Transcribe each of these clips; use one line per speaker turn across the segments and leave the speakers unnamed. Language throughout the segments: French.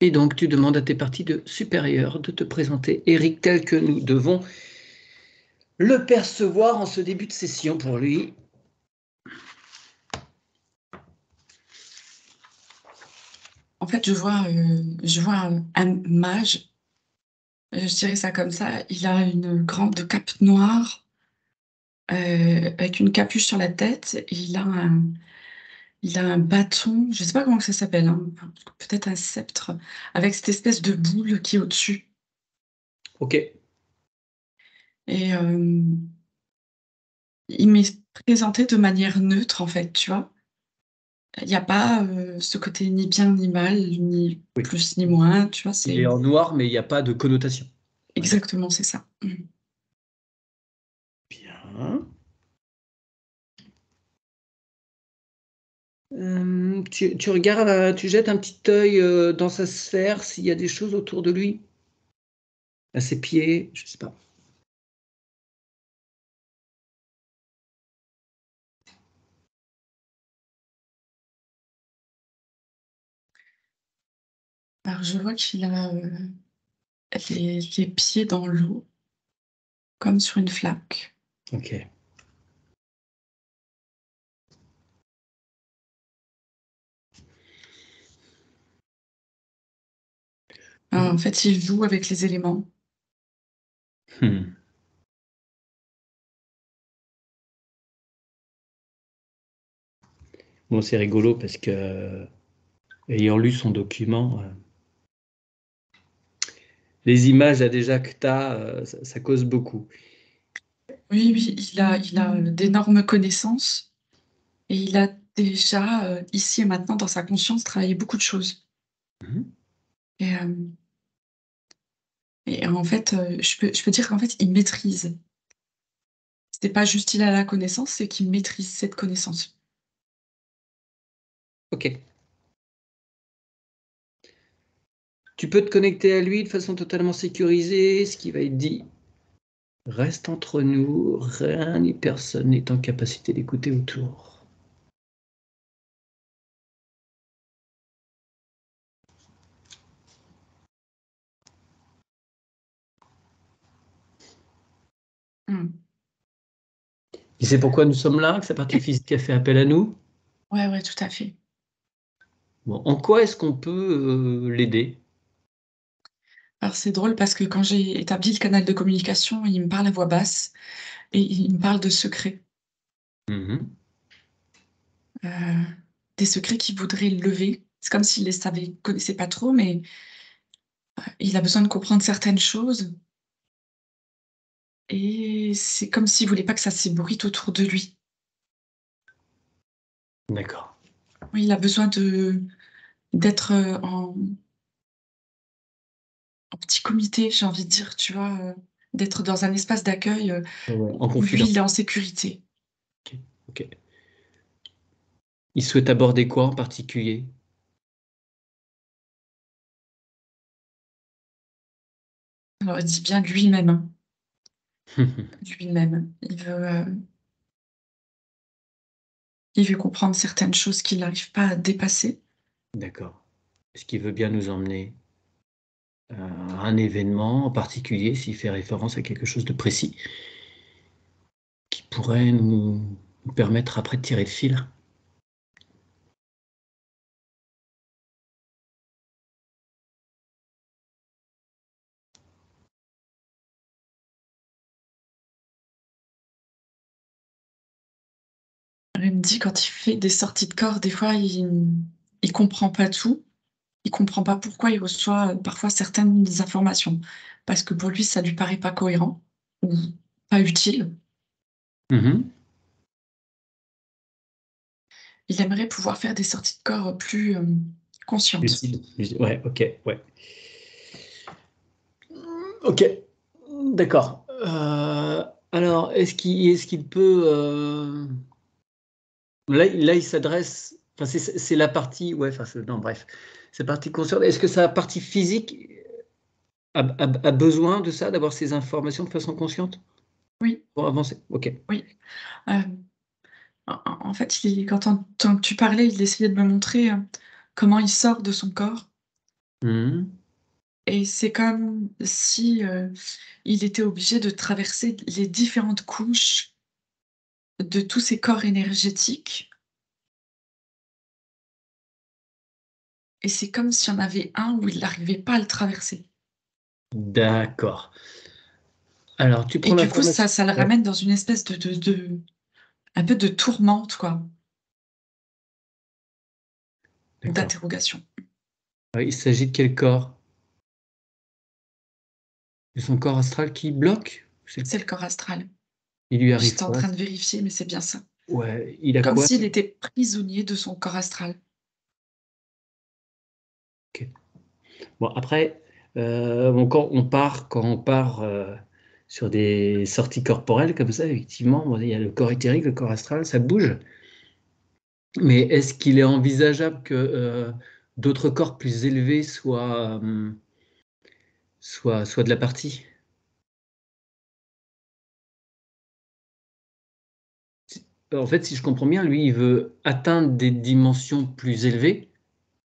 Et donc, tu demandes à tes parties supérieures de te présenter Eric tel que nous devons le percevoir en ce début de session pour lui.
En fait, je vois un mage, je dirais ça comme ça. Il a une grande cape noire, avec une capuche sur la tête. Et il a un bâton, je sais pas comment que ça s'appelle, hein, peut-être un sceptre, avec cette espèce de boule qui est au-dessus.
Ok.
Et il m'est présenté de manière neutre, en fait, tu vois. Il n'y a pas ce côté ni bien ni mal, ni
Oui.
plus ni moins, tu vois.
Il est en noir, mais il n'y a pas de connotation.
Exactement, c'est ça.
Bien. Tu regardes, tu jettes un petit œil dans sa sphère s'il y a des choses autour de lui, à ses pieds, je sais pas.
Alors, je vois qu'il a les pieds dans l'eau, comme sur une flaque.
Ok.
En fait, il joue avec les éléments.
Hmm. Bon, c'est rigolo parce que, ayant lu son document, les images là, déjà que tu as, ça cause beaucoup.
Oui, oui, il a d'énormes connaissances et il a déjà, ici et maintenant, dans sa conscience, travaillé beaucoup de choses.
Mhm.
Et, en fait, je peux dire qu'en fait, il maîtrise. C'est pas juste il a la connaissance, c'est qu'il maîtrise cette connaissance.
Ok. Tu peux te connecter à lui de façon totalement sécurisée. Ce qui va être dit reste entre nous. Rien ni personne n'est en capacité d'écouter autour. Et c'est pourquoi nous sommes là, que sa partie physique a fait appel à nous.
Ouais, ouais, tout à fait.
Bon, en quoi est-ce qu'on peut l'aider?
Alors c'est drôle parce que quand j'ai établi le canal de communication, il me parle à voix basse et il me parle de secrets.
Mhm.
Euh, des secrets qu'il voudrait lever. C'est comme s'il les savait, connaissait pas trop, mais il a besoin de comprendre certaines choses. Et c'est comme s'il voulait pas que ça s'ébruite autour de lui.
D'accord.
Oui, il a besoin d'être en petit comité, j'ai envie de dire, tu vois, d'être dans un espace d'accueil
Ouais, en
où lui, il est
confidence.
en sécurité.
Ok. Ok. Il souhaite aborder quoi en particulier?
Alors, il dit bien lui-même, hein, lui-même. Il veut comprendre certaines choses qu'il n'arrive pas à dépasser.
D'accord. Est-ce qu'il veut bien nous emmener à un événement en particulier, s'il fait référence à quelque chose de précis, qui pourrait nous permettre après de tirer le fil?
Il me dit quand il fait des sorties de corps, des fois, il comprend pas tout. Il comprend pas pourquoi il reçoit parfois certaines informations. Parce que pour lui, ça lui paraît pas cohérent ou pas utile.
Mhm.
Il aimerait pouvoir faire des sorties de corps plus conscientes.
Lucide. Ouais, ok, ouais. Ok, d'accord. Alors, est-ce qu'il peut... Là, il s'adresse... Enfin, c'est la partie... Ouais, enfin, non, bref. C'est partie consciente. Est-ce que sa partie physique a besoin de ça, d'avoir ces informations de façon consciente
Oui,
pour avancer? Ok.
oui. Euh, en fait, quand tu parlais, il essayait de me montrer comment il sort de son corps.
Mhm.
Et c'est comme si il était obligé de traverser les différentes couches de tous ces corps énergétiques. Et c'est comme s'il y en avait un où il n'arrivait pas à le traverser.
D'accord. Alors, tu
Et
prends
du coup,
l'information.
ça le
Ouais,
ramène dans une espèce un peu de tourmente, quoi,
d'accord.
d'interrogation.
Ouais, il s'agit de quel corps? De son corps astral qui bloque?
C'est le corps astral.
Il lui arrive
J'étais en
quoi?
train de vérifier, mais c'est bien ça.
Ouais, il a
Comme
quoi?
s'il était prisonnier de son corps astral.
Ok. Bon, après, bon, quand on part sur des sorties corporelles comme ça, effectivement, bon, il y a le corps éthérique, le corps astral, ça bouge. Mais est-ce qu'il est envisageable que d'autres corps plus élevés soient de la partie? En fait, si je comprends bien, lui, il veut atteindre des dimensions plus élevées,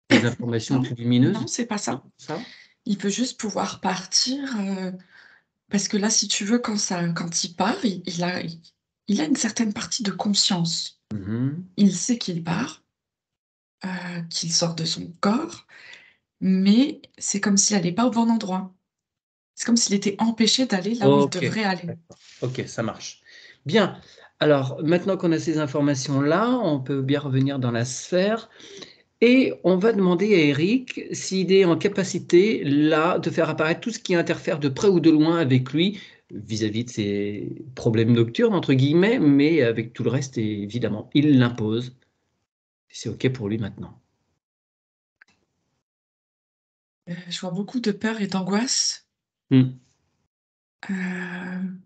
des informations
Non,
plus lumineuses.
non, c'est pas
Non,
ça.
ça?
Il peut juste pouvoir partir, parce que là, si tu veux, quand il part, il a une certaine partie de conscience.
Mhm.
Il sait qu'il part, qu'il sort de son corps, mais c'est comme s'il allait pas au bon endroit. C'est comme s'il était empêché d'aller là où il
Ok,
devrait aller.
d'accord. Ok, ça marche. Bien. Alors, maintenant qu'on a ces informations-là, on peut bien revenir dans la sphère et on va demander à Eric s'il est en capacité, là, de faire apparaître tout ce qui interfère de près ou de loin avec lui vis-à-vis de ses problèmes nocturnes, entre guillemets, mais avec tout le reste, évidemment, il l'impose. C'est ok pour lui maintenant.
Je vois beaucoup de peur et d'angoisse,
Hmm.
heu,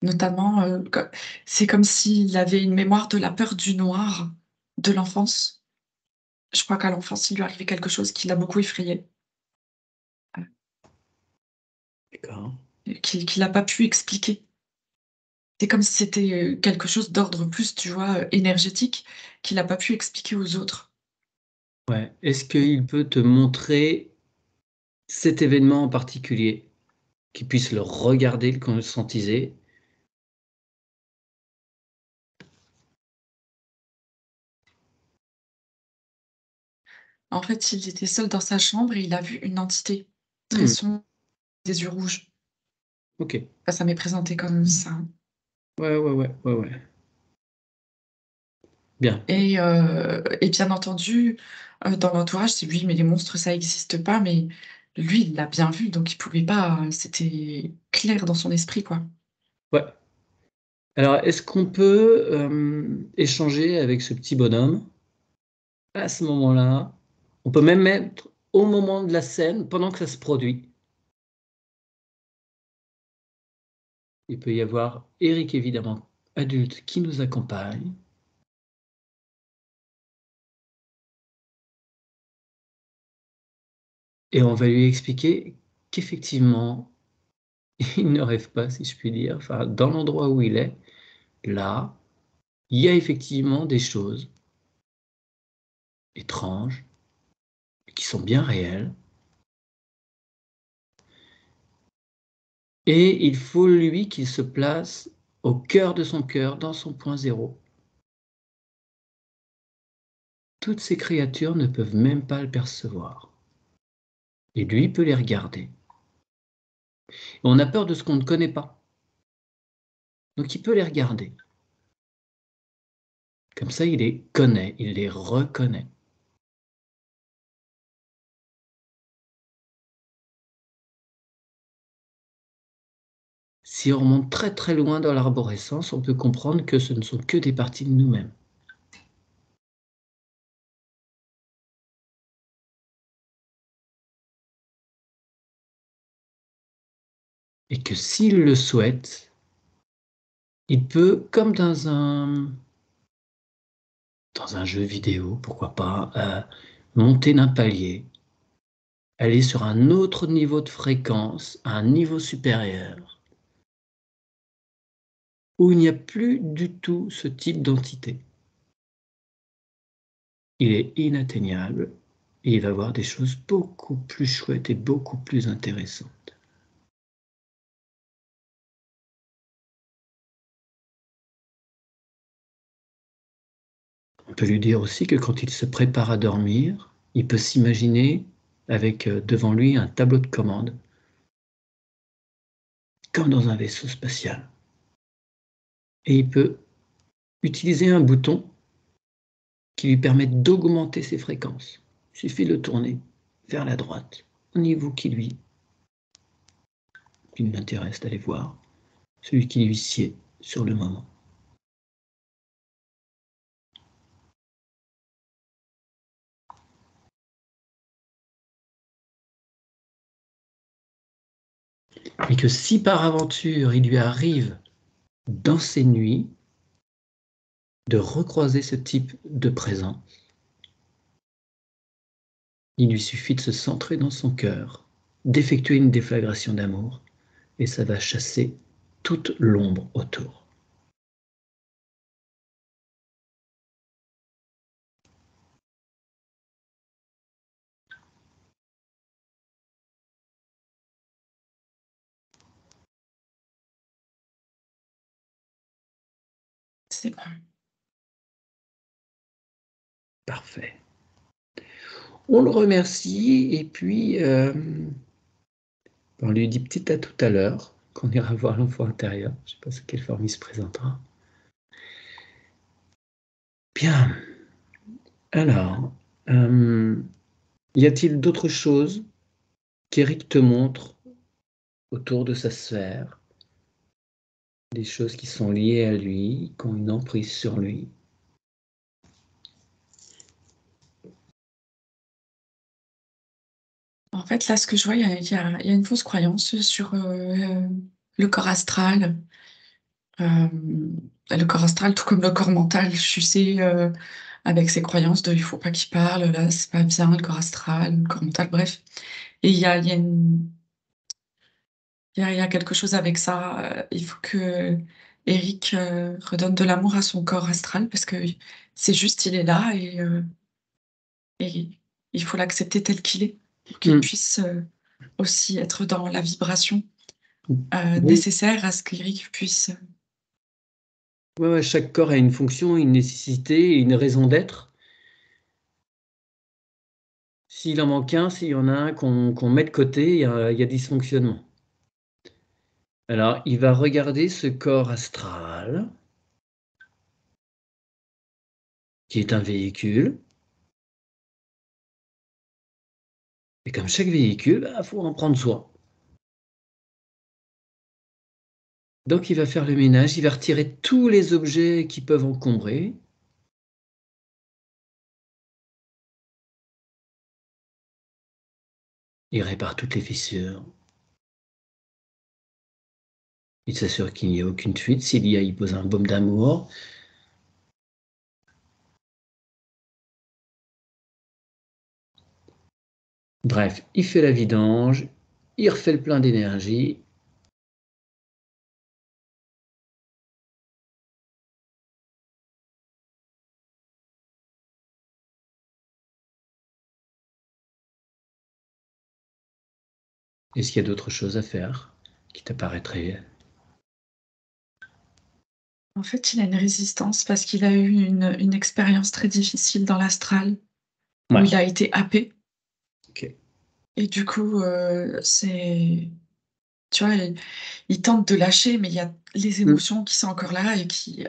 notamment, c'est comme s'il avait une mémoire de la peur du noir de l'enfance. Je crois qu'à l'enfance, il lui arrivait quelque chose qui l'a beaucoup effrayé,
D'accord.
qu'il a pas pu expliquer. C'est comme si c'était, quelque chose d'ordre plus, tu vois, énergétique, qu'il a pas pu expliquer aux autres.
Ouais. Est-ce qu'il peut te montrer cet événement en particulier, qu'il puisse le regarder, le conscientiser?
En fait, il était seul dans sa chambre et il a vu une entité très
Hmm.
sombre, des yeux rouges.
Ok.
Enfin, ça m'est présenté comme ça, hein.
Ouais, ouais, ouais, ouais, ouais. Bien.
Et bien entendu, dans l'entourage, c'est: «Oui, mais les monstres, ça existe pas», mais lui, il l'a bien vu, donc il pouvait pas, c'était clair dans son esprit, quoi.
Ouais. Alors, est-ce qu'on peut échanger avec ce petit bonhomme à ce moment-là? On peut même mettre au moment de la scène, pendant que ça se produit. Il peut y avoir Eric, évidemment, adulte, qui nous accompagne. Et on va lui expliquer qu'effectivement, il ne rêve pas, si je puis dire. Enfin, dans l'endroit où il est, là, il y a effectivement des choses étranges, qui sont bien réelles. Et il faut lui qu'il se place au cœur de son cœur, dans son point zéro. Toutes ces créatures ne peuvent même pas le percevoir. Et lui peut les regarder. Et on a peur de ce qu'on ne connaît pas. Donc il peut les regarder. Comme ça, il les connaît, il les reconnaît. Si on remonte très très loin dans l'arborescence, on peut comprendre que ce ne sont que des parties de nous-mêmes. Et que s'il le souhaite, il peut, comme dans un jeu vidéo, pourquoi pas, monter d'un palier, aller sur un autre niveau de fréquence, un niveau supérieur, où il n'y a plus du tout ce type d'entité. Il est inatteignable, Et il va voir des choses beaucoup plus chouettes et beaucoup plus intéressantes. On peut lui dire aussi que quand il se prépare à dormir, il peut s'imaginer avec devant lui un tableau de commande, comme dans un vaisseau spatial. Et il peut utiliser un bouton qui lui permet d'augmenter ses fréquences. Il suffit de le tourner vers la droite, au niveau qui l'intéresse d'aller voir, celui qui lui sied sur le moment. Et que si par aventure il lui arrive dans ces nuits de recroiser ce type de présence, il lui suffit de se centrer dans son cœur, d'effectuer une déflagration d'amour, et ça va chasser toute l'ombre autour.
C'est bon.
Parfait. On le remercie et puis on lui dit peut-être à tout à l'heure qu'on ira voir l'enfant intérieur. Je ne sais pas sous quelle forme il se présentera. Bien. Alors, y a-t-il d'autres choses qu'Éric te montre autour de sa sphère? Des choses qui sont liées à lui, qui ont une emprise sur lui?
En fait, là, ce que je vois, il y a une fausse croyance sur le corps astral. Le corps astral, tout comme le corps mental, je sais, avec ses croyances de il faut pas qu'il parle, là, c'est pas bien, le corps astral, le corps mental, bref. Et il y a quelque chose avec ça. Il faut que Eric redonne de l'amour à son corps astral parce que c'est juste, il est là et il faut l'accepter tel qu'il est pour qu'il puisse aussi être dans la vibration
Oui.
nécessaire à ce qu'Eric puisse.
Ouais, chaque corps a une fonction, une nécessité, une raison d'être. S'il en manque un, s'il y en a un qu'on met de côté, il y a dysfonctionnement. Alors, il va regarder ce corps astral, qui est un véhicule. Et comme chaque véhicule, il faut en prendre soin. Donc, il va faire le ménage, il va retirer tous les objets qui peuvent encombrer. Il répare toutes les fissures. Il s'assure qu'il n'y ait aucune fuite. S'il y a, il pose un baume d'amour. Bref, il fait la vidange, il refait le plein d'énergie. Est-ce qu'il y a d'autres choses à faire qui t'apparaîtraient?
En fait, il a une résistance parce qu'il a eu une expérience très difficile dans l'astral où
Ouais,
il a été happé.
ok.
Et du coup, tu vois, il tente de lâcher, mais il y a les émotions qui sont encore là et qui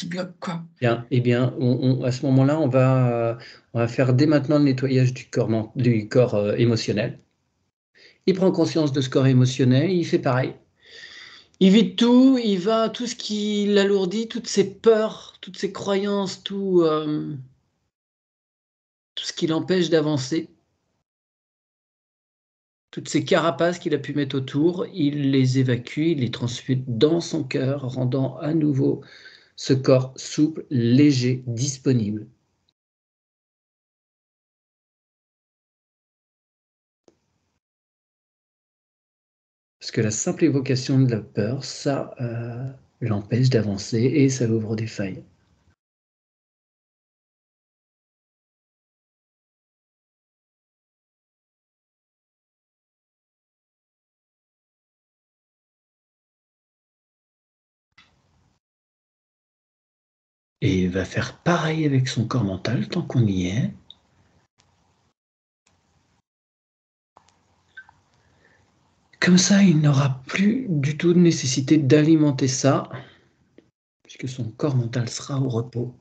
bloquent, quoi.
Bien, eh bien, à ce moment-là, on va faire dès maintenant le nettoyage du corps émotionnel. Il prend conscience de ce corps émotionnel, il fait pareil. Il vide tout, il va tout ce qui l'alourdit, toutes ses peurs, toutes ses croyances, tout ce qui l'empêche d'avancer, toutes ces carapaces qu'il a pu mettre autour, il les évacue, il les transmute dans son cœur, rendant à nouveau ce corps souple, léger, disponible. Parce que la simple évocation de la peur, ça l'empêche d'avancer et ça ouvre des failles. et va faire pareil avec son corps mental tant qu'on y est. Comme ça, il n'aura plus du tout de nécessité d'alimenter ça, puisque son corps mental sera au repos.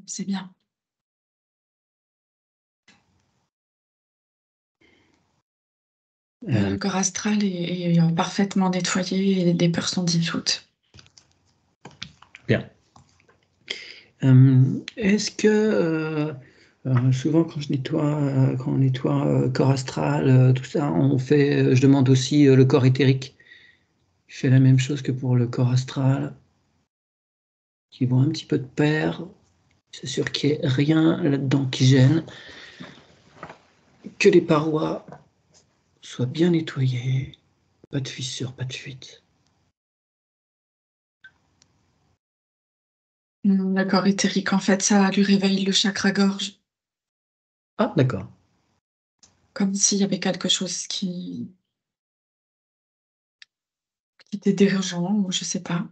C'est bien. Le corps astral est parfaitement nettoyé et les peurs sont dissoutes.
Bien. Est-ce que souvent quand on nettoie corps astral, tout ça, je demande aussi le corps éthérique. Je fais la même chose que pour le corps astral, qui vont un petit peu de pair. C'est sûr qu'il n'y ait rien là-dedans qui gêne, que les parois soient bien nettoyées, pas de fissures, pas de fuites.
Le corps éthérique, en fait, ça lui réveille le chakra-gorge,
Ah, d'accord.
comme s'il y avait quelque chose qui était dérangeant, ou je sais pas.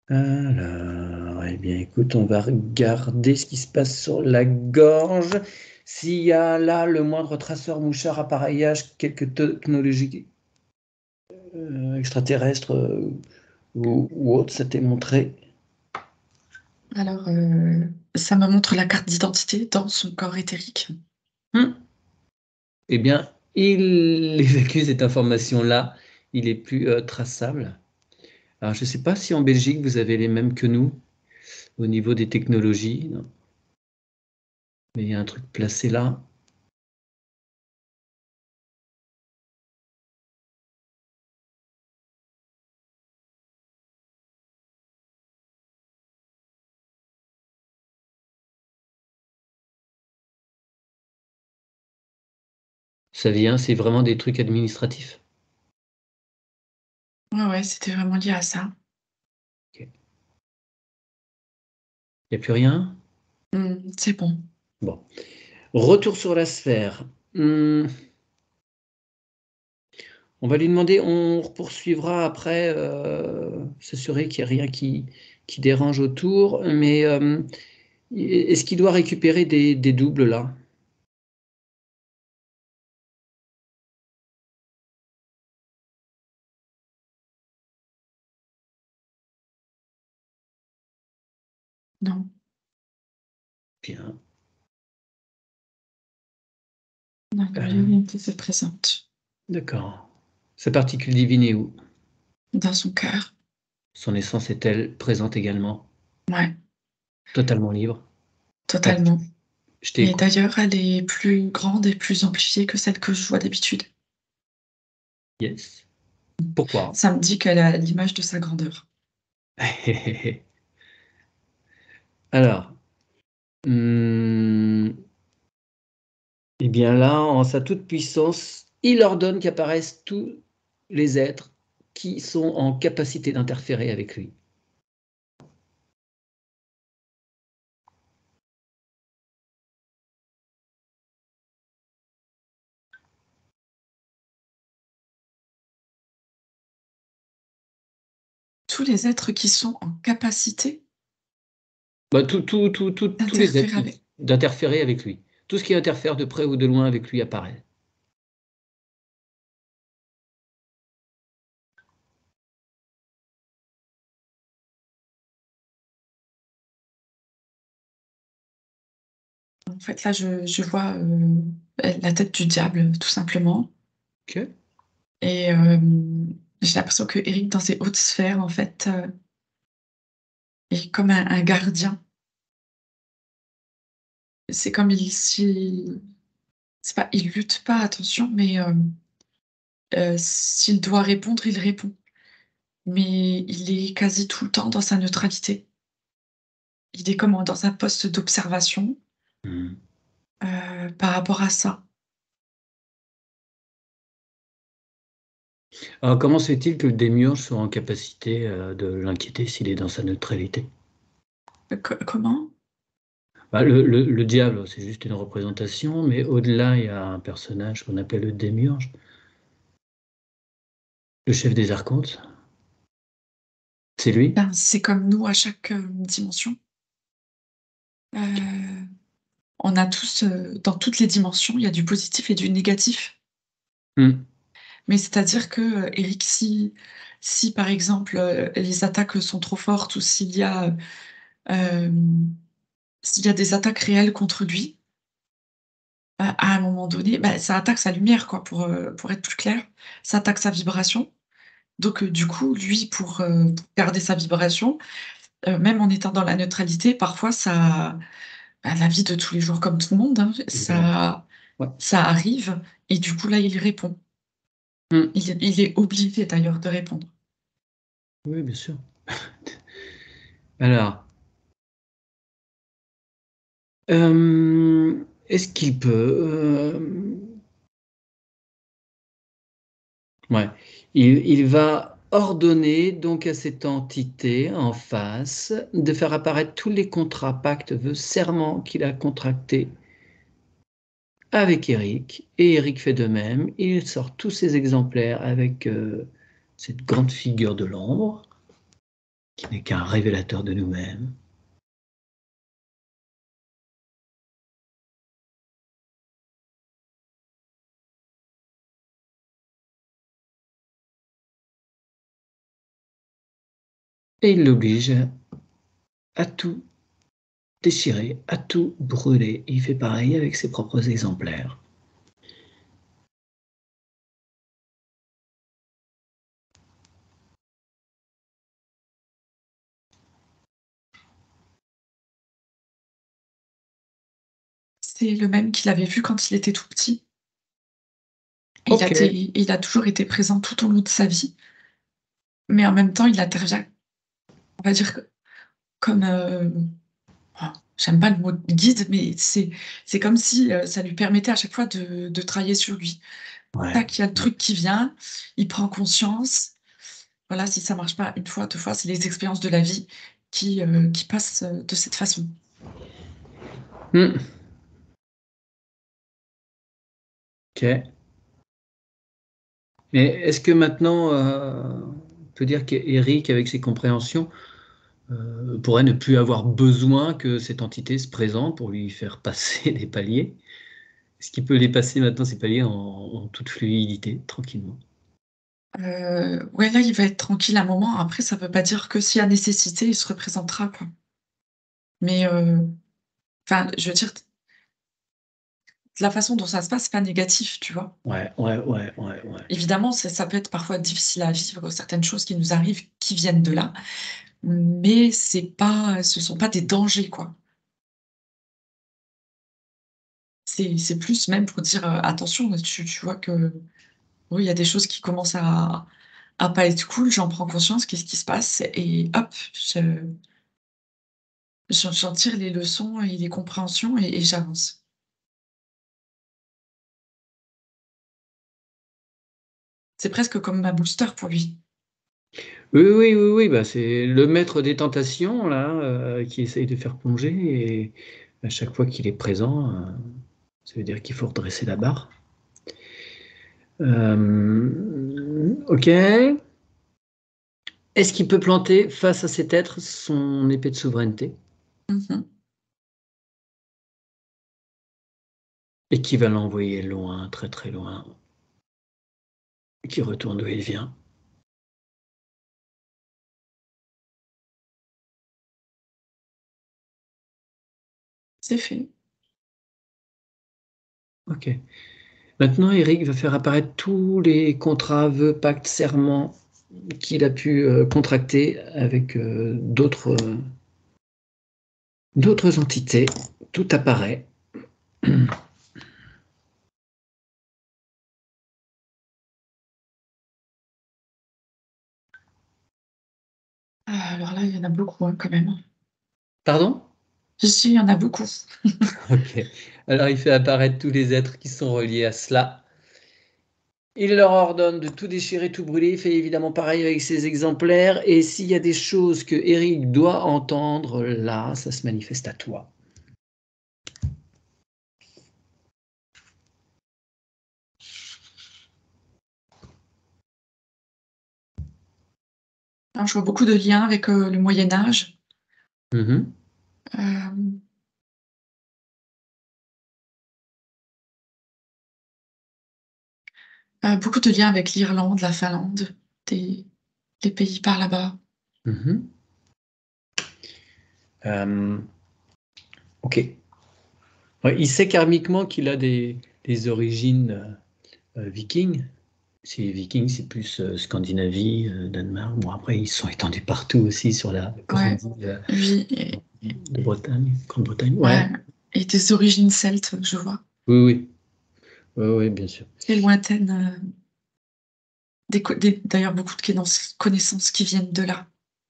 Alors, eh bien, écoute, on va regarder ce qui se passe sur la gorge. S'il y a là le moindre traceur, mouchard, appareillage, quelques technologies extraterrestres ou autres, ça t'est montré.
Alors, ça me montre la carte d'identité dans son corps éthérique.
Eh bien, il évacue cette information-là. Il est plus traçable. Alors, je ne sais pas si en Belgique, vous avez les mêmes que nous au niveau des technologies. Non. Mais il y a un truc placé là. Ça vient, c'est vraiment des trucs administratifs.
Ouais, c'était vraiment lié à ça.
Il n'y a plus rien?
C'est bon.
Bon. Retour sur la sphère. On va lui demander, on poursuivra après, s'assurer qu'il n'y a rien qui dérange autour, mais est-ce qu'il doit récupérer des doubles là?
Non,
Bien.
non,
Euh,
l'unité se présente
d'accord. Sa particule divine est où?
dans son cœur.
Son essence est-elle présente également?
Ouais,
Totalement libre? Ah,
totalement.
je
Et
t'écoute.
d'ailleurs, elle est plus grande et plus amplifiée que celle que je vois d'habitude.
Yes. Pourquoi?
Ça me dit qu'elle a l'image de sa grandeur.
Alors, hum, eh bien là, en sa toute puissance, il ordonne qu'apparaissent tous les êtres qui sont en capacité d'interférer avec lui.
Tous les êtres qui sont en capacité
Bah, tous les êtres
d'interférer avec.
d'interférer avec lui. Tout ce qui interfère de près ou de loin avec lui apparaît.
En fait, là, je vois la tête du diable, tout simplement.
Ok.
Et j'ai l'impression que Eric, dans ses hautes sphères, en fait, est comme un gardien. C'est comme c'est pas, il lutte pas, attention, mais s'il doit répondre, il répond. Mais il est quasi tout le temps dans sa neutralité. Il est comme dans un poste d'observation
Hmm.
par rapport à ça.
Alors, comment se fait-il que le démiurge soit en capacité de l'inquiéter s'il est dans sa neutralité?
Comment?
Bah, le diable, c'est juste une représentation, mais au-delà, il y a un personnage qu'on appelle le démiurge, le chef des archontes. C'est lui?
Ben, c'est comme nous à chaque dimension. Euh, on a tous, dans toutes les dimensions, il y a du positif et du négatif.
Hmm.
Mais c'est-à-dire que, Eric, si par exemple, les attaques sont trop fortes ou s'il y a des attaques réelles contre lui, à un moment donné, bah, ça attaque sa lumière, quoi, pour être plus clair. Ça attaque sa vibration. Donc, du coup, lui, pour garder sa vibration, même en étant dans la neutralité, parfois ça bah, la vie de tous les jours comme tout le monde, hein,
Évidemment.
ça
Ouais.
ça arrive et du coup, là, il répond.
Hmm.
Il est obligé d'ailleurs de répondre.
Oui, bien sûr. Alors, est-ce qu'il peut... ouais. Il va ordonner donc à cette entité en face de faire apparaître tous les contrats, pactes, vœux, serments qu'il a contractés avec Eric, et Eric fait de même. Il sort tous ses exemplaires avec cette grande figure de l'ombre, qui n'est qu'un révélateur de nous-mêmes. Et il l'oblige à tout déchirer, à tout brûler. Il fait pareil avec ses propres exemplaires.
C'est le même qu'il avait vu quand il était tout petit.
Ok.
Il a toujours été présent tout au long de sa vie, mais en même temps, il intervient, on va dire, comme, oh, j'aime pas le mot guide, mais c'est comme si, ça lui permettait à chaque fois de travailler sur lui.
Ouais.
Tac, il y a le truc qui vient, il prend conscience. Voilà, si ça marche pas une fois, 2 fois, c'est les expériences de la vie qui passent, de cette façon.
Hmm. Ok. Mais est-ce que maintenant, on peut dire qu'Eric, avec ses compréhensions, pourrait ne plus avoir besoin que cette entité se présente pour lui faire passer des paliers? Est-ce qu'il peut les passer maintenant, ces paliers, en toute fluidité, tranquillement?
Ouais, là, il va être tranquille un moment. Après, ça veut pas dire que s'il y a nécessité, il se représentera, quoi. Mais, enfin, je veux dire, la façon dont ça se passe, c'est pas négatif, tu vois?
Ouais, ouais, ouais, ouais, ouais.
Évidemment, ça peut être parfois difficile à vivre, certaines choses qui nous arrivent, qui viennent de là, mais ce sont pas des dangers, quoi. C'est plus même pour dire, «Attention, tu vois que, oui, il y a des choses qui commencent à pas être cool, j'en prends conscience, qu'est-ce qui se passe?» et hop, j'en tire les leçons et les compréhensions et j'avance. C'est presque comme ma booster pour lui.
Oui, oui, oui, oui, bah, c'est le maître des tentations, là, qui essaye de faire plonger, et à chaque fois qu'il est présent, ça veut dire qu'il faut redresser la barre. Ok. Est-ce qu'il peut planter face à cet être son épée de souveraineté,
Mmh mh.
et qui va l'envoyer loin, très très loin, et qui retourne d'où il vient?
C'est fait.
Ok. Maintenant, Eric va faire apparaître tous les contrats, vœux, pactes, serments qu'il a pu contracter avec d'autres entités. Tout apparaît.
Alors là, il y en a beaucoup, hein, quand même.
Pardon?
Si, il y en a beaucoup.
Ok. Alors, il fait apparaître tous les êtres qui sont reliés à cela. Il leur ordonne de tout déchirer, tout brûler. Il fait évidemment pareil avec ses exemplaires. Et s'il y a des choses que Eric doit entendre, là, ça se manifeste à toi.
Alors, je vois beaucoup de liens avec le Moyen-Âge.
Mhm.
Beaucoup de liens avec l'Irlande, la Finlande, des pays par là-bas.
Mhm. Ok. Ouais, il sait karmiquement qu'il a des origines vikings. Si vikings, c'est plus Scandinavie, Danemark. Bon, après, ils sont étendus partout aussi sur la grande
Ouais,
île
lui,
de Bretagne, Grande-Bretagne.
ouais,
Ouais,
et des origines celtes, je vois.
oui, oui, oui, oui, bien sûr.
Très lointaines. D'ailleurs, beaucoup de connaissances qui viennent de là.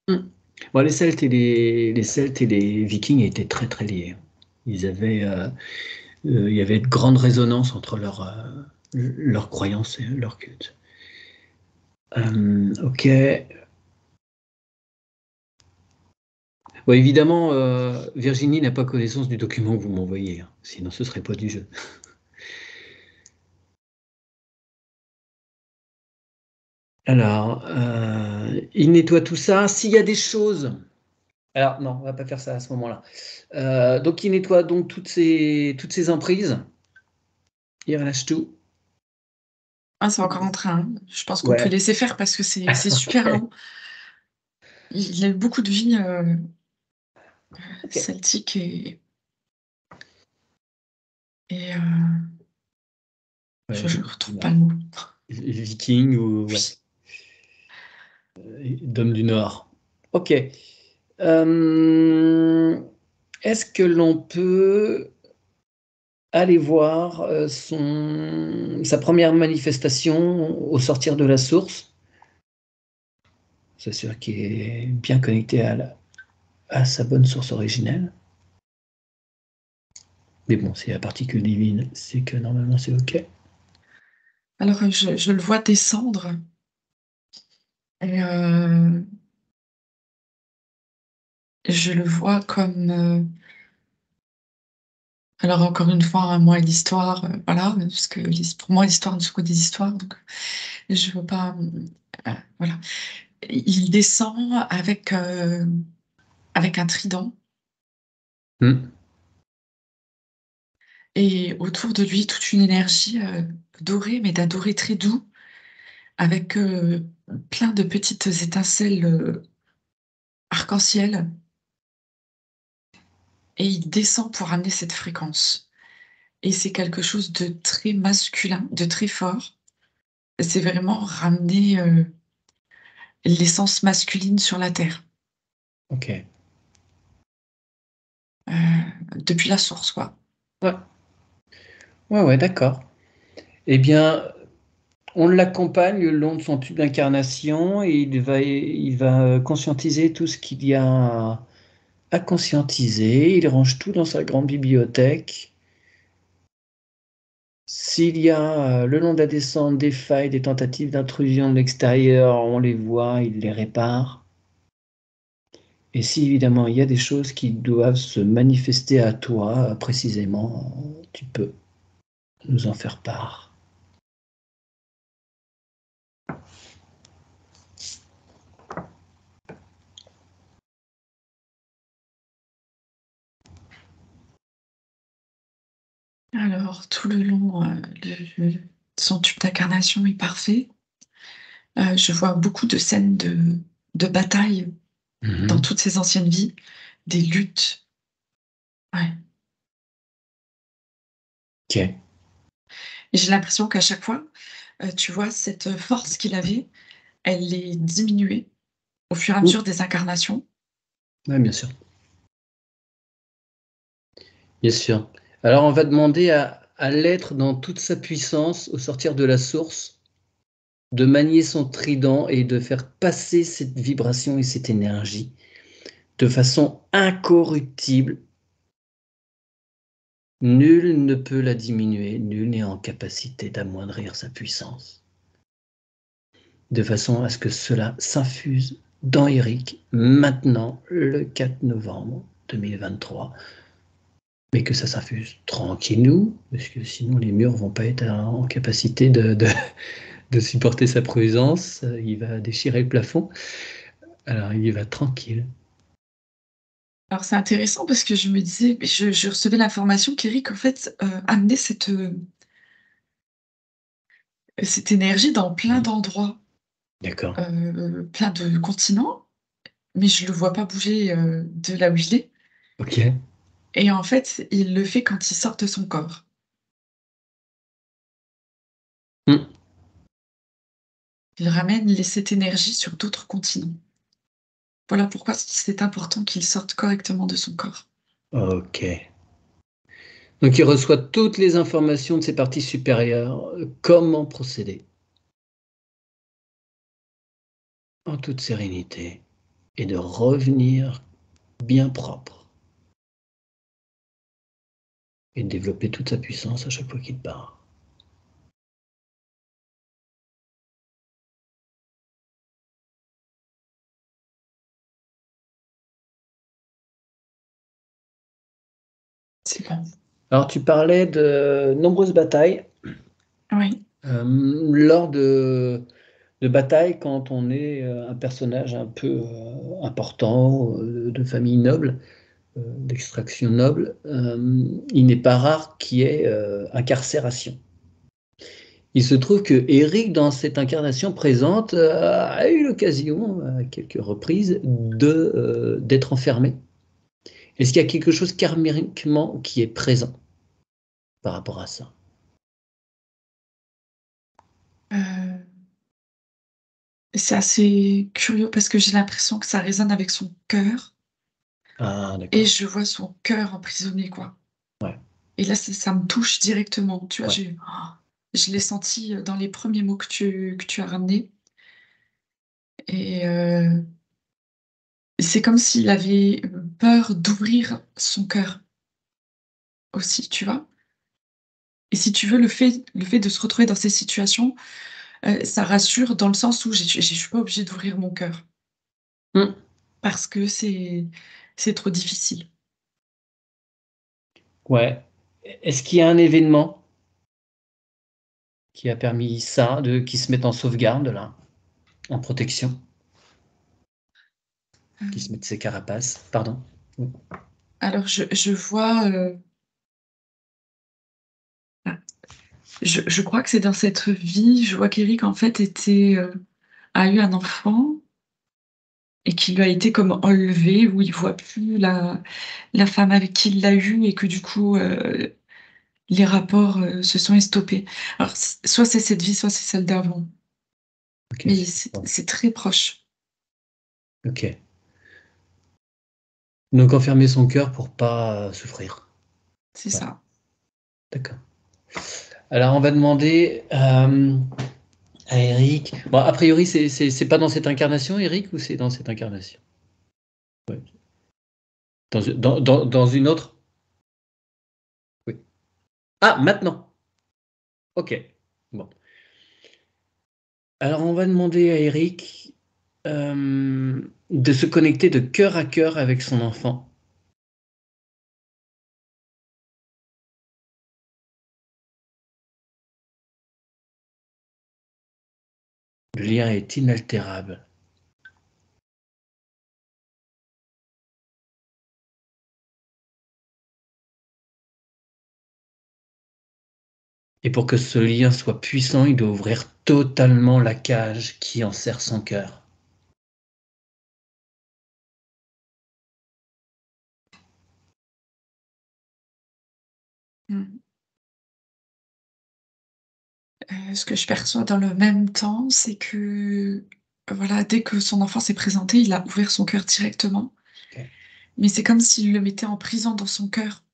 Hmm. Bon, les Celtes et les Vikings étaient très très liés. Ils avaient, il y avait de grandes résonances entre leurs croyances et leur culte. Ok. Bon, évidemment, Virginie n'a pas connaissance du document que vous m'envoyez, hein, sinon ce serait pas du jeu. Alors, il nettoie tout ça. S'il y a des choses. Alors, non, on va pas faire ça à ce moment-là. Donc, il nettoie donc toutes ces emprises. Il relâche tout.
Ah, c'est encore en train, hein. Je pense qu'on peut
Ouais.
laisser faire parce que c'est super long. Il a eu beaucoup de vie
Ok.
celtique et
Ouais,
je ne retrouve pas le mot.
Viking ou ouais,
Oui.
d'homme du Nord. Ok. Est-ce que l'on peut aller voir sa première manifestation au sortir de la source? C'est sûr qu'il est bien connecté à sa bonne source originelle. Mais bon, c'est la particule divine, c'est que normalement c'est OK.
Alors, je le vois descendre et je le vois comme... alors, encore une fois, hein, moi, l'histoire, voilà, parce que pour moi, l'histoire ne sont que des histoires, donc je veux pas... voilà. Il descend avec un trident
Hmm.
et autour de lui, toute une énergie dorée, mais d'un doré très doux, avec plein de petites étincelles arc-en-ciel. Et il descend pour amener cette fréquence. Et c'est quelque chose de très masculin, de très fort. C'est vraiment ramener l'essence masculine sur la Terre,
OK.
euh, depuis la source, quoi.
Ouais, ouais, ouais, d'accord. Eh bien, on l'accompagne le long de son tube d'incarnation et il va conscientiser tout ce qu'il y a à conscientiser. Il range tout dans sa grande bibliothèque. S'il y a le long de la descente des failles, des tentatives d'intrusion de l'extérieur, on les voit, il les répare. Et si évidemment il y a des choses qui doivent se manifester à toi précisément, tu peux nous en faire part.
Alors, tout le long, son tube d'incarnation est parfait. Je vois beaucoup de scènes de bataille dans
Mhm.
toutes ses anciennes vies, des luttes. Ouais.
Ok.
Et j'ai l'impression qu'à chaque fois, tu vois, cette force qu'il avait, elle est diminuée au fur et à
Ouh.
mesure des incarnations.
Ouais, bien sûr. Bien sûr. Alors on va demander à l'être dans toute sa puissance, au sortir de la source, de manier son trident et de faire passer cette vibration et cette énergie de façon incorruptible. Nul ne peut la diminuer, nul n'est en capacité d'amoindrir sa puissance. de façon à ce que cela s'infuse dans Eric maintenant, le 4 novembre 2023. Mais que ça s'infuse tranquillou, parce que sinon les murs vont pas être en capacité de supporter sa présence. Il va déchirer le plafond. Alors il y va tranquille.
Alors c'est intéressant parce que je me disais, je recevais l'information qu'Eric en fait amenait cette énergie dans plein d'endroits,
D'accord.
plein de continents, mais je le vois pas bouger de là où il est.
Ok.
Et en fait, il le fait quand il sort de son corps.
Hmm.
Il ramène cette énergie sur d'autres continents. Voilà pourquoi c'est important qu'il sorte correctement de son corps.
Ok. Donc il reçoit toutes les informations de ses parties supérieures. Comment procéder en toute sérénité et de revenir bien propre et de développer toute sa puissance à chaque fois qu'il part.
C'est bon.
Alors tu parlais de nombreuses batailles.
Oui.
Lors de batailles, quand on est un personnage un peu important, de famille noble, d'extraction noble, il n'est pas rare qu'il y ait incarcération. Il se trouve que Eric, dans cette incarnation présente, a eu l'occasion, à quelques reprises, d'être enfermé. Est-ce qu'il y a quelque chose karmiquement qui est présent par rapport à ça?
Euh, c'est assez curieux parce que j'ai l'impression que ça résonne avec son cœur
Ah,
et
d'accord.
je vois son cœur emprisonné, quoi.
Ouais,
Et là, ça me touche directement. Tu vois,
ouais.
je l'ai senti dans les premiers mots que tu as ramenés. Et c'est comme s'il avait peur d'ouvrir son cœur aussi, tu vois. Et si tu veux, le fait de se retrouver dans ces situations, ça rassure dans le sens où je suis pas obligée d'ouvrir mon cœur
Hmm.
parce que c'est trop difficile.
Ouais. Est-ce qu'il y a un événement qui a permis ça, qui se mette en sauvegarde, là, en protection,
Euh,
qui se mette ses carapaces? Pardon. Oui.
alors, je vois, ah, je crois que c'est dans cette vie, je vois qu'Éric, en fait, a eu un enfant et qui lui a été comme enlevé, où il voit plus la femme avec qui il l'a eu et que du coup, les rapports se sont estompés. Alors, soit c'est cette vie, soit c'est celle d'avant,
Ok,
mais
c'est
c'est très proche,
ok. Donc enfermer son cœur pour pas souffrir.
c'est
Ouais,
ça.
d'accord. Alors on va demander à Eric. Bon, a priori, c'est pas dans cette incarnation, Eric, ou c'est dans cette incarnation? Ouais. Dans une autre? Oui. Ah, maintenant. Ok. Bon. Alors on va demander à Eric de se connecter de cœur à cœur avec son enfant. Le lien est inaltérable. Et pour que ce lien soit puissant, il doit ouvrir totalement la cage qui enserre son cœur.
Mm. Ce que je perçois dans le même temps, c'est que, voilà, dès que son enfant s'est présenté, il a ouvert son cœur directement,
Ok.
mais c'est comme s'il le mettait en prison dans son cœur.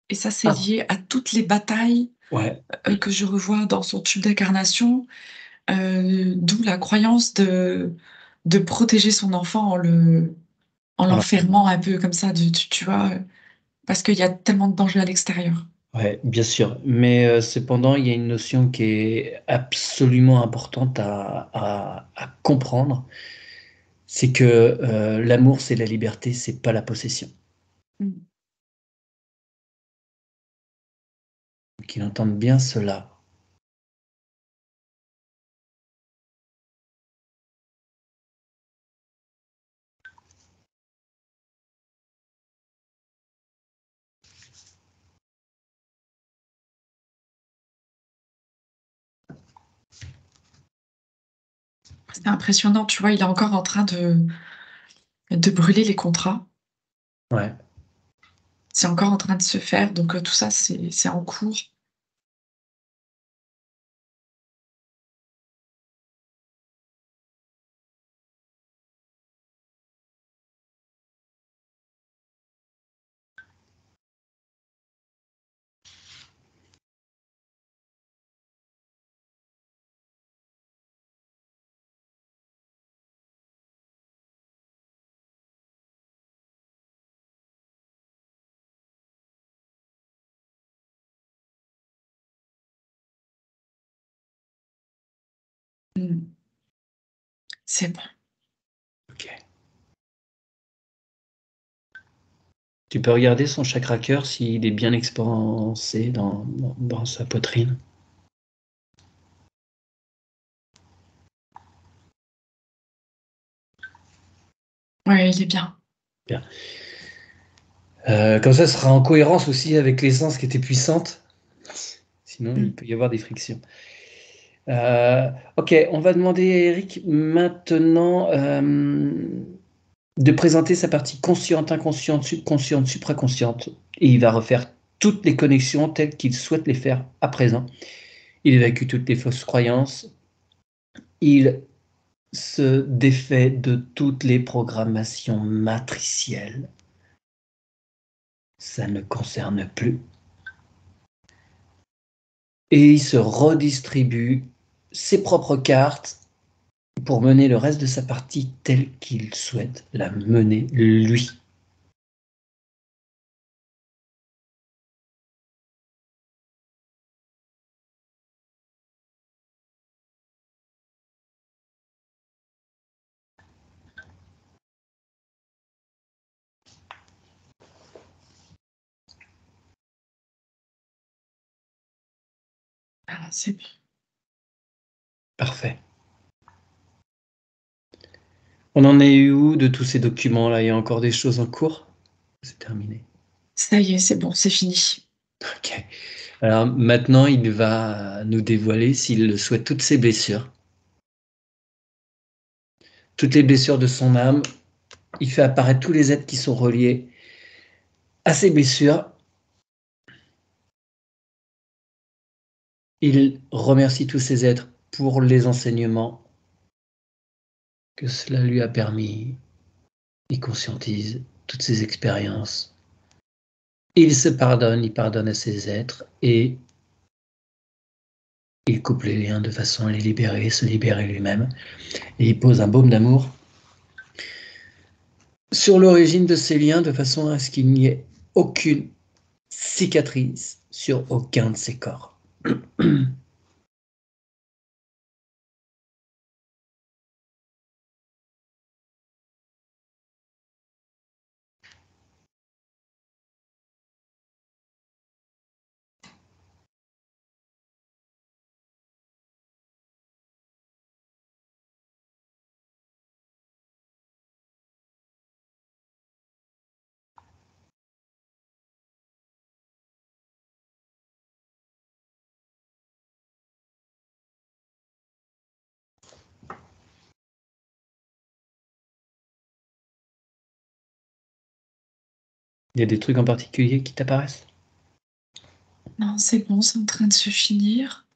Et ça, c'est
Ah,
lié à toutes les batailles
ouais.
que je revois dans son tube d'incarnation, d'où la croyance de protéger son enfant en
Alors,
l'enfermant un peu comme ça, tu vois, parce qu'il y a tellement de dangers à l'extérieur.
Ouais, bien sûr. Mais cependant, il y a une notion qui est absolument importante à comprendre. C'est que l'amour, c'est la liberté, c'est pas la possession.
Mm.
Qu'ils entendent bien cela.
C'est impressionnant, tu vois, il est encore en train de brûler les contrats.
Ouais.
C'est encore en train de se faire, donc tout ça, c'est en cours. Mm. C'est bon.
Ok. Tu peux regarder son chakra cœur s'il est bien expansé dans sa poitrine.
Ouais, il est bien.
Bien. Comme ça sera en cohérence aussi avec l'essence qui était puissante. Sinon, il
Mm.
peut y avoir des frictions. Ok, on va demander à Eric maintenant de présenter sa partie consciente, inconsciente, subconsciente, supraconsciente. Et il va refaire toutes les connexions telles qu'il souhaite les faire à présent. Il évacue toutes les fausses croyances. Il se défait de toutes les programmations matricielles. Ça ne concerne plus. Et il se redistribue ses propres cartes pour mener le reste de sa partie telle qu'il souhaite la mener lui.
Ah, c'est bien.
Parfait. On en est où de tous ces documents-là? Il y a encore des choses en cours? C'est terminé.
Ça y est, c'est bon, c'est fini.
Ok. Alors maintenant, il va nous dévoiler, s'il le souhaite, toutes ses blessures. Toutes les blessures de son âme. Il fait apparaître tous les êtres qui sont reliés à ses blessures. Il remercie tous ces êtres pour les enseignements que cela lui a permis. Il conscientise toutes ses expériences. Il se pardonne, il pardonne à ses êtres et il coupe les liens de façon à les libérer, se libérer lui-même. Et il pose un baume d'amour sur l'origine de ces liens de façon à ce qu'il n'y ait aucune cicatrice sur aucun de ses corps. Il y a des trucs en particulier qui t'apparaissent?
Non, c'est bon, c'est en train de se finir.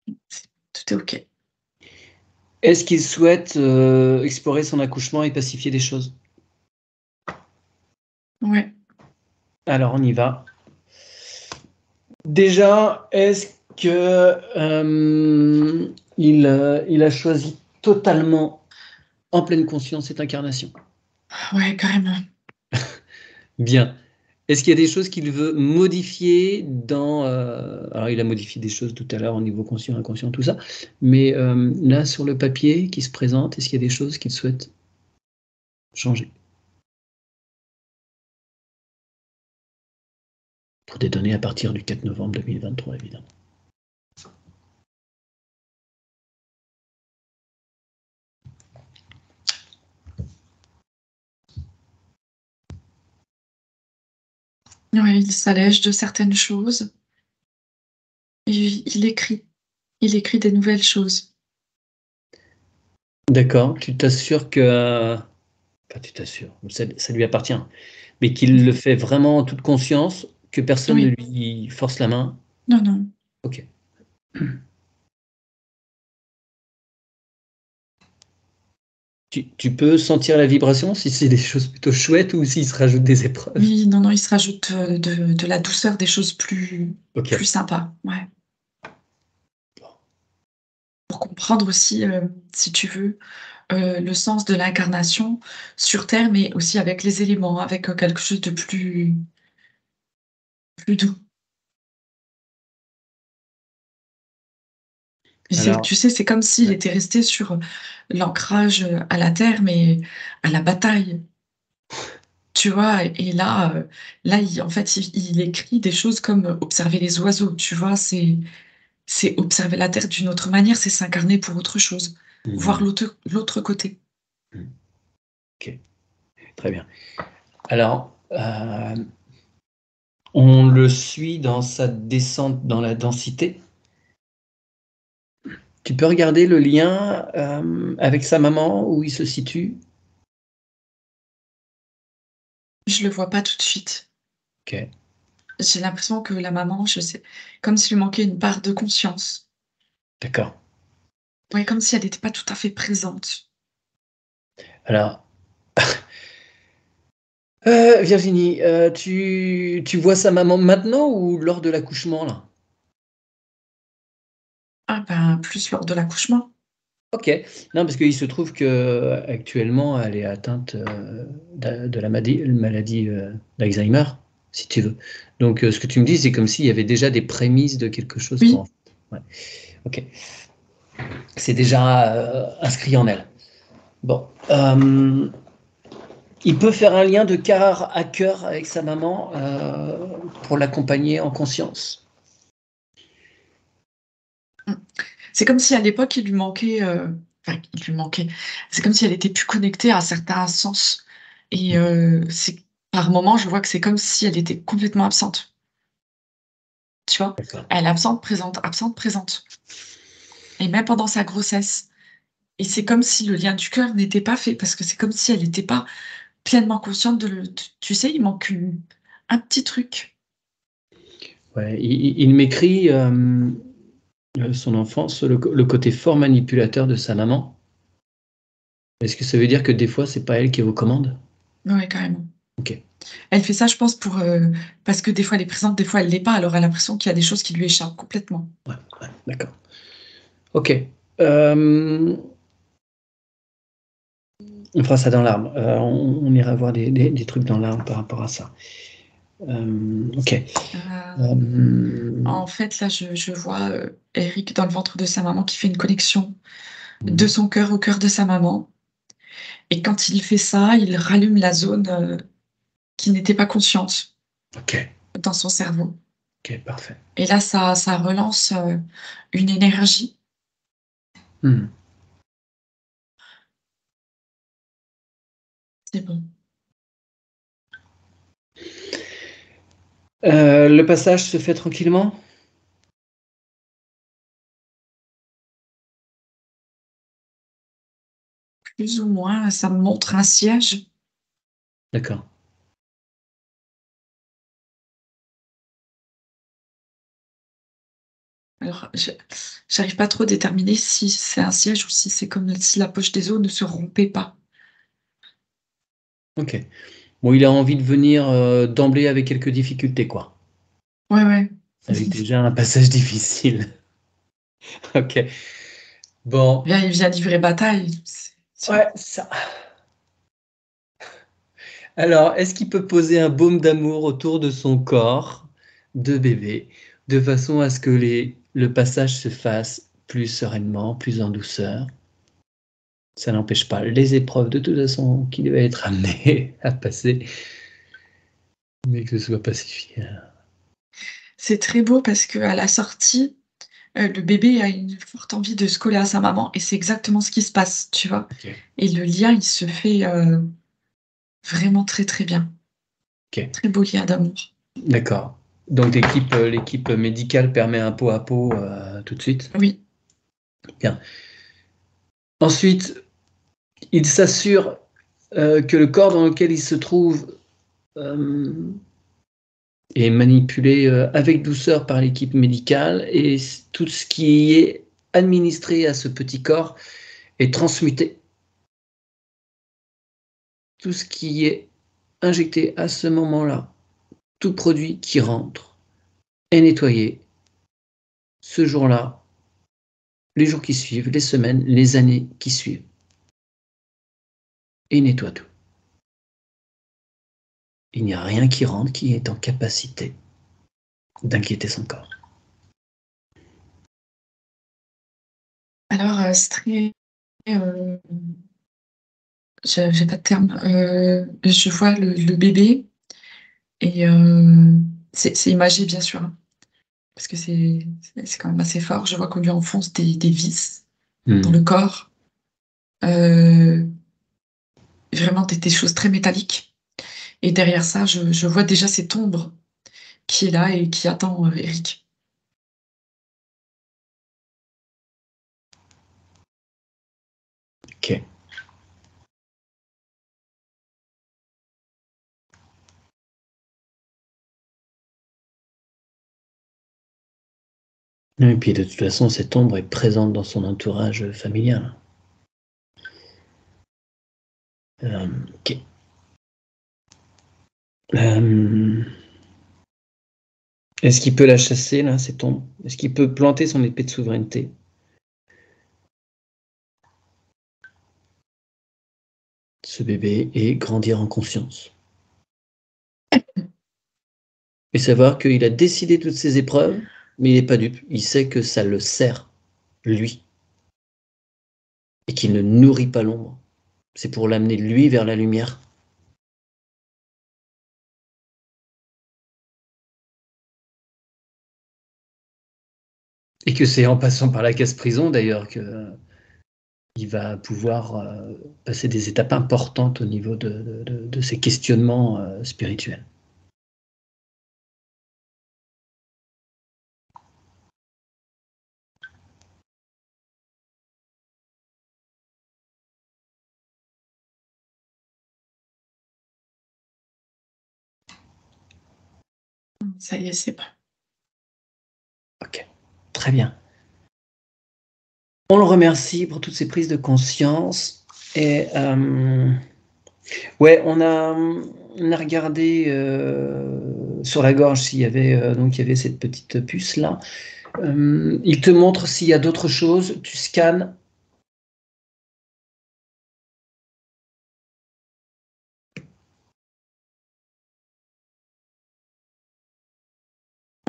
Tout est OK.
Est-ce qu'il souhaite explorer son accouchement et pacifier des choses?
Ouais.
Alors on y va. Déjà, est-ce que il a choisi totalement en pleine conscience cette incarnation?
Ouais, carrément.
Bien. Est-ce qu'il y a des choses qu'il veut modifier dans... alors, il a modifié des choses tout à l'heure au niveau conscient, inconscient, tout ça. Mais là, sur le papier qui se présente, est-ce qu'il y a des choses qu'il souhaite changer? Pour des données à partir du 4 novembre 2023, évidemment.
Ouais, il s'allège de certaines choses et il écrit. Il écrit des nouvelles choses.
D'accord. Tu t'assures que... Enfin, tu t'assures, ça lui appartient. Mais qu'il le fait vraiment en toute conscience, que personne ne
Oui,
lui force la main.
non, non.
Ok. Tu peux sentir la vibration, si c'est des choses plutôt chouettes ou s'il se rajoute des épreuves.
Oui, non, non, il se rajoute de la douceur, des choses
Ok.
plus sympas. Ouais. Pour comprendre aussi, si tu veux, le sens de l'incarnation sur Terre, mais aussi avec les éléments, avec quelque chose de plus doux. Et
Alors,
tu sais, c'est comme s'il
ouais.
était resté sur l'ancrage à la Terre, mais à la bataille. Tu vois? Et là, en fait, il écrit des choses comme observer les oiseaux, tu vois? C'est observer la Terre d'une autre manière, c'est s'incarner pour autre chose, voir
Mhm.
l'autre côté.
Mhm. Ok, très bien. Alors, on le suit dans sa descente dans la densité. Tu peux regarder le lien avec sa maman, où il se situe?
Je le vois pas tout de suite.
Ok,
J'ai l'impression que la maman, je sais, comme s'il lui manquait une part de conscience.
d'accord.
Ouais, comme si elle n'était pas tout à fait présente.
Alors, Virginie, tu vois sa maman maintenant ou lors de l'accouchement, là?
Ah ben, plus lors de l'accouchement.
Ok, non, parce qu'il se trouve que actuellement, elle est atteinte de la maladie d'Alzheimer, si tu veux. Donc, ce que tu me dis, c'est comme s'il y avait déjà des prémices de quelque chose pour...
Oui,
Ouais. Ok, c'est déjà inscrit en elle. Bon, il peut faire un lien de cœur à cœur avec sa maman pour l'accompagner en conscience.
mmh. C'est comme si à l'époque, il lui manquait, enfin, il lui manquait. C'est comme si elle était plus connectée à certains sens et c'est par moments, je vois que c'est comme si elle était complètement absente, tu vois?
D'accord.
Elle est absente, présente, absente, présente et même pendant sa grossesse et c'est comme si le lien du cœur n'était pas fait parce que c'est comme si elle n'était pas pleinement consciente de le tu sais, il manque une un petit truc.
Ouais, il m'écrit son enfance, le côté fort manipulateur de sa maman. Est-ce que ça veut dire que des fois, c'est pas elle qui recommande?
Ouais, carrément.
Ok,
Elle fait ça, je pense, pour, parce que des fois elle est présente, des fois elle l'est pas, alors elle a l'impression qu'il y a des choses qui lui échappent complètement.
ouais, ouais, d'accord. Ok. Euh, on fera ça dans l'arbre. On ira voir des trucs dans l'arbre par rapport à ça. Ok.
En fait, là, je vois, Eric dans le ventre de sa maman qui fait une connexion de
Mhm.
son cœur au cœur de sa maman et quand il fait ça, il rallume la zone, qui n'était pas consciente
Ok,
dans son cerveau
ok, parfait.
et là, ça relance, une énergie.
Hmm.
C'est bon.
Le passage se fait tranquillement?
Plus ou moins, ça me montre un siège.
D'accord.
Alors, j'arrive pas trop à déterminer si c'est un siège ou si c'est comme si la poche des os ne se rompait pas.
Ok. Bon, il a envie de venir d'emblée avec quelques difficultés, quoi.
Ouais, ouais.
Avec déjà un passage difficile. Ok. Bon.
Il vient livrer bataille. C'est
Ouais, ça. Alors, est-ce qu'il peut poser un baume d'amour autour de son corps de bébé, de façon à ce que le passage se fasse plus sereinement, plus en douceur? Ça n'empêche pas les épreuves de toute façon qu'il va être amené à passer, mais que ce soit pacifié.
C'est très beau parce qu'à la sortie, le bébé a une forte envie de se coller à sa maman et c'est exactement ce qui se passe, tu vois?
Ok,
Et le lien, il se fait, vraiment très, très bien.
ok,
Très beau lien d'amour.
d'accord. Donc l'équipe médicale permet un pot à pot tout de suite.
Oui.
Bien. Ensuite, il s'assure que le corps dans lequel il se trouve est manipulé avec douceur par l'équipe médicale et tout ce qui est administré à ce petit corps est transmuté. Tout ce qui est injecté à ce moment-là, tout produit qui rentre est nettoyé ce jour-là, les jours qui suivent, les semaines, les années qui suivent. Et il nettoie tout. Il n'y a rien qui rentre qui est en capacité d'inquiéter son corps.
Alors, c'est très, heu, j'ai pas de terme. Je vois le bébé et c'est imagé bien sûr, hein, parce que c'est quand même assez fort. Je vois qu'on lui enfonce des vis dans le corps, heu, vraiment des choses très métalliques et derrière ça, je vois déjà cette ombre qui est là et qui attend, Éric.
Ok. Et puis de toute façon, cette ombre est présente dans son entourage familial. Ok. Est-ce qu'il peut la chasser, là, cette ombre? Est-ce qu'il peut planter son épée de souveraineté? Ce bébé et grandir en conscience. Et savoir qu'il a décidé toutes ces épreuves, mais il n'est pas dupe. Il sait que ça le sert, lui. Et qu'il ne nourrit pas l'ombre. C'est pour l'amener, lui, vers la lumière. Et que c'est en passant par la casse-prison, d'ailleurs, que il va pouvoir passer des étapes importantes au niveau de ses questionnements spirituels.
Ça y est, c'est bon.
Ok, très bien. On le remercie pour toutes ces prises de conscience. Et ouais, on a regardé sur la gorge s'il y avait donc il y avait cette petite puce là. Il te montre s'il y a d'autres choses. Tu scannes.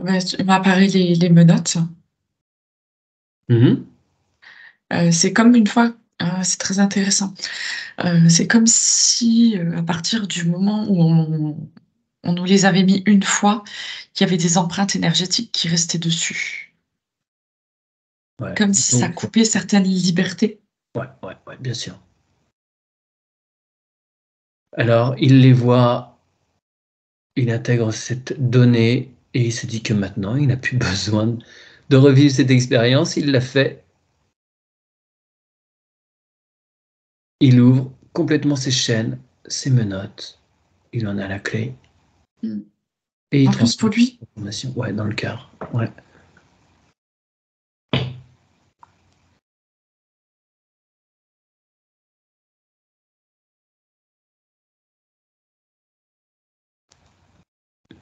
Ouais, il m'apparaît les menottes.
Mhm.
C'est comme une fois c'est très intéressant. C'est comme si, à partir du moment où on nous les avait mis une fois, qu'il y avait des empreintes énergétiques qui restaient dessus.
Ouais,
Comme si ça
donc
coupait certaines libertés.
ouais, bien sûr. Alors, il les voit, il intègre cette donnée et il se dit que maintenant, il n'a plus besoin de revivre cette expérience. Il l'a fait. Il ouvre complètement ses chaînes, ses menottes. Il en a la clé
Mmh.
et il
En plus pour
transmet
lui,
l'information. Ouais, dans le cœur. Ouais.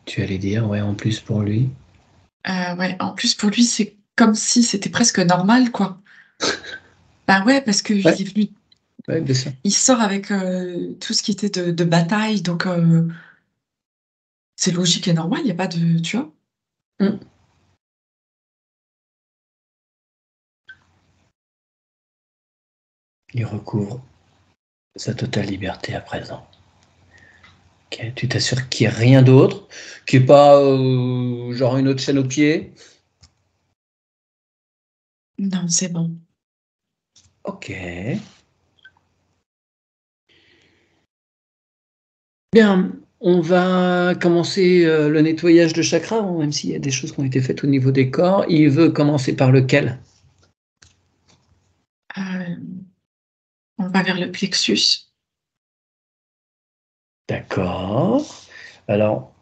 Tu allais dire, ouais, en plus pour lui.
ouais, en plus pour lui, c'est comme si c'était presque normal, quoi. Bah, ouais, parce qu'il
Ouais,
est venu
Ouais, bien sûr.
Il sort avec tout ce qui était de bataille, donc c'est logique et normal, il n'y a pas de... Tu vois?
Mm. Il recouvre sa totale liberté à présent. Ok, tu t'assures qu'il n'y ait rien d'autre, qu'il n'y ait pas genre une autre chaîne au pied.
Non, c'est bon.
Ok. Bien, on va commencer le nettoyage de chakra, même s'il y a des choses qui ont été faites au niveau des corps. Il veut commencer par lequel?
Euh, on va vers le plexus.
D'accord. Alors,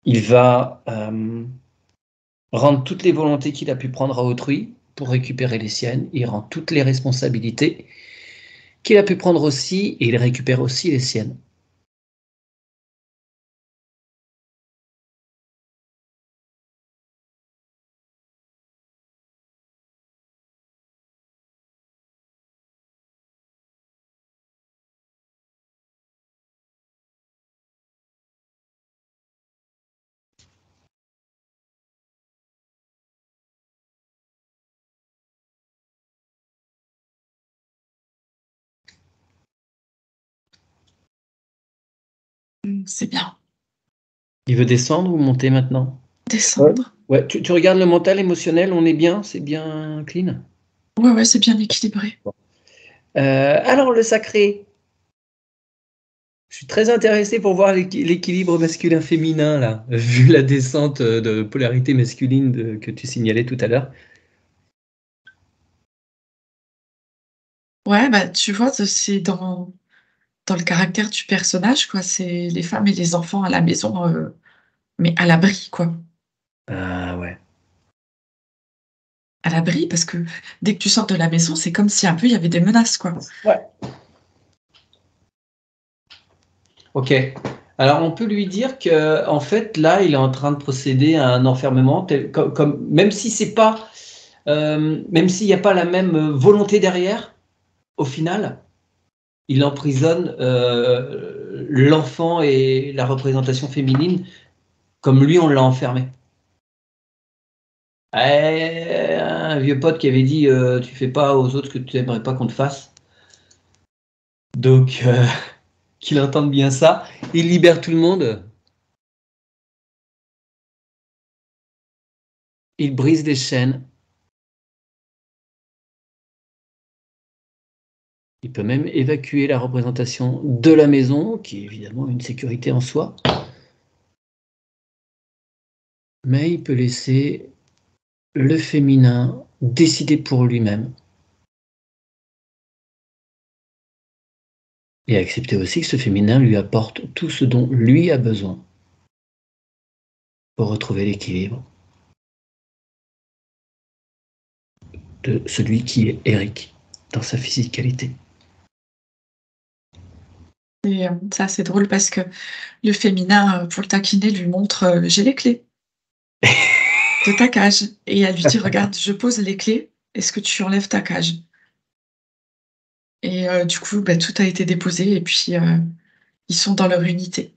il va rendre toutes les volontés qu'il a pu prendre à autrui pour récupérer les siennes. Il rend toutes les responsabilités qu'il a pu prendre aussi et il récupère aussi les siennes.
C'est bien.
Il veut descendre ou monter maintenant? Ouais.
Descendre.
Ouais, tu regardes le mental, émotionnel, on est bien, c'est bien clean.
Ouais, ouais, c'est bien équilibré.
Alors le sacré, je suis très intéressé pour voir l'équilibre masculin-féminin là, vu la descente de polarité masculine que tu signalais tout à l'heure.
Ouais, bah tu vois, c'est dans le caractère du personnage, quoi. C'est les femmes et les enfants à la maison, mais à l'abri, quoi.
Ah ouais.
À l'abri, parce que dès que tu sors de la maison, c'est comme si un peu il y avait des menaces, quoi.
Ouais. Ok. Alors on peut lui dire que en fait là il est en train de procéder à un enfermement même si c'est pas même s'il n'y a pas la même volonté derrière, au final il emprisonne l'enfant et la représentation féminine comme lui on l'a enfermé. Un vieux pote qui avait dit tu fais pas aux autres ce que tu aimerais pas qu'on te fasse. Donc qu'il entende bien ça, il libère tout le monde. Il brise des chaînes. Il peut même évacuer la représentation de la maison, qui est évidemment une sécurité en soi. Mais il peut laisser le féminin décider pour lui-même. Et accepter aussi que ce féminin lui apporte tout ce dont lui a besoin pour retrouver l'équilibre de celui qui est Eric dans sa physicalité.
Et ça, c'est drôle parce que le féminin, pour le taquiner, lui montre j'ai les clés de ta cage. Et elle lui dit regarde, je pose les clés, est-ce que tu enlèves ta cage? Et du coup, bah, tout a été déposé et puis ils sont dans leur unité.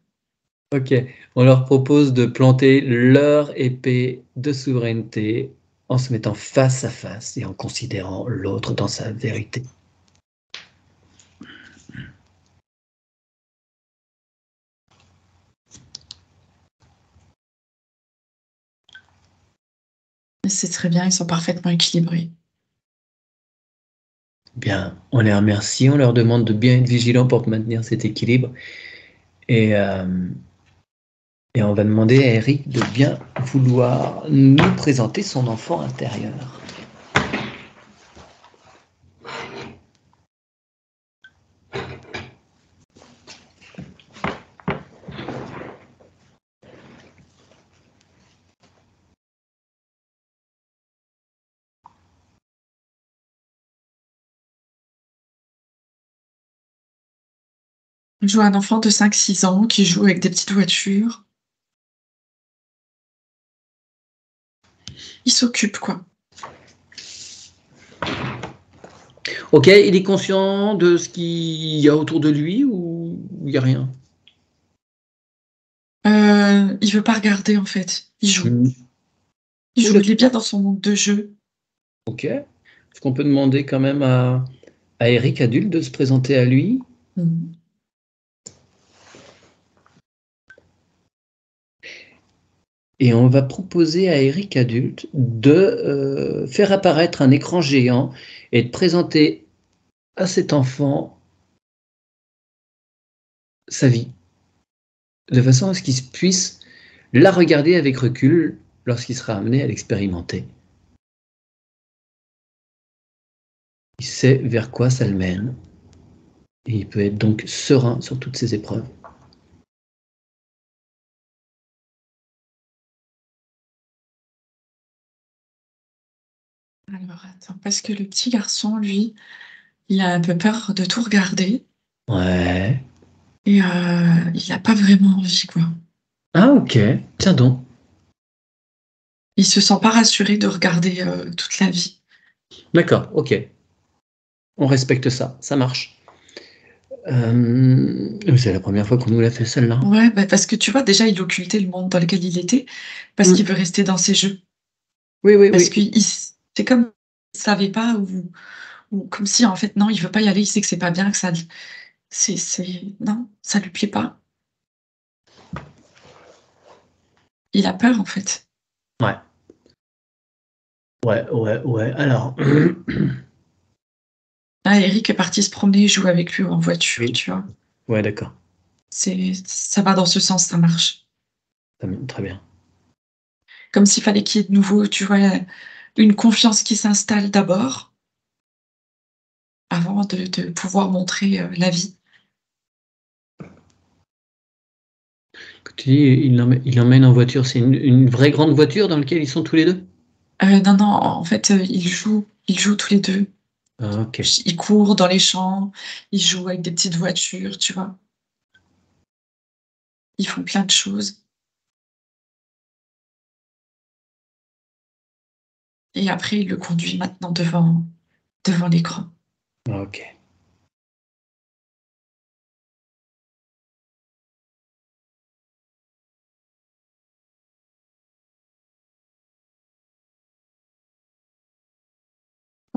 Ok, on leur propose de planter leur épée de souveraineté en se mettant face à face et en considérant l'autre dans sa vérité.
Et c'est très bien, ils sont parfaitement équilibrés.
Bien, on les remercie, on leur demande de bien être vigilants pour maintenir cet équilibre et, et on va demander à Eric de bien vouloir nous présenter son enfant intérieur.
Je vois un enfant de 5-6 ans qui joue avec des petites voitures. Il s'occupe, quoi.
Ok, il est conscient de ce qu'il y a autour de lui ou il n'y a rien?
Il veut pas regarder, en fait. Il joue.
Hmm.
Il joue.
Oula.
Il est bien dans son monde de jeu.
Ok. Est-ce qu'on peut demander quand même à Eric adulte de se présenter à lui?
Mhm.
Et on va proposer à Eric adulte de faire apparaître un écran géant et de présenter à cet enfant sa vie, de façon à ce qu'il puisse la regarder avec recul lorsqu'il sera amené à l'expérimenter. Il sait vers quoi ça le mène et il peut être donc serein sur toutes ces épreuves.
Alors, attends, parce que le petit garçon, lui, il a un peu peur de tout regarder
Ouais.
et il n'a pas vraiment envie, quoi.
Ah ok, tiens donc.
Il se sent pas rassuré de regarder toute la vie.
D'accord, ok. On respecte ça, ça marche. C'est la première fois qu'on nous l'a fait celle-là.
Ouais, bah, parce que tu vois, déjà, il occultait le monde dans lequel il était parce qu'il
Mm.
veut rester dans ses jeux.
Oui, oui,
Parce
oui.
que c'est comme il savait pas ou comme si, en fait, non, il veut pas y aller, il sait que c'est pas bien, que ça, non, ça lui plaît pas. Il a peur, en fait.
Ouais. Ouais, ouais, ouais. Alors,
Là, Eric est parti se promener, jouer avec lui en voiture,
oui.
tu vois.
Ouais, d'accord.
Ça va dans ce sens, ça marche.
Très bien.
Comme s'il fallait qu'il y ait de nouveau, tu vois, une confiance qui s'installe d'abord avant de pouvoir montrer la vie.
Tu dis, il emmène en voiture. C'est une vraie grande voiture dans laquelle ils sont tous les deux?
Non, non, en fait, ils jouent tous les deux.
Ah, ok.
Ils courent dans les champs, ils jouent avec des petites voitures, tu vois. Ils font plein de choses. Et après, il le conduit maintenant devant l'écran.
Ok.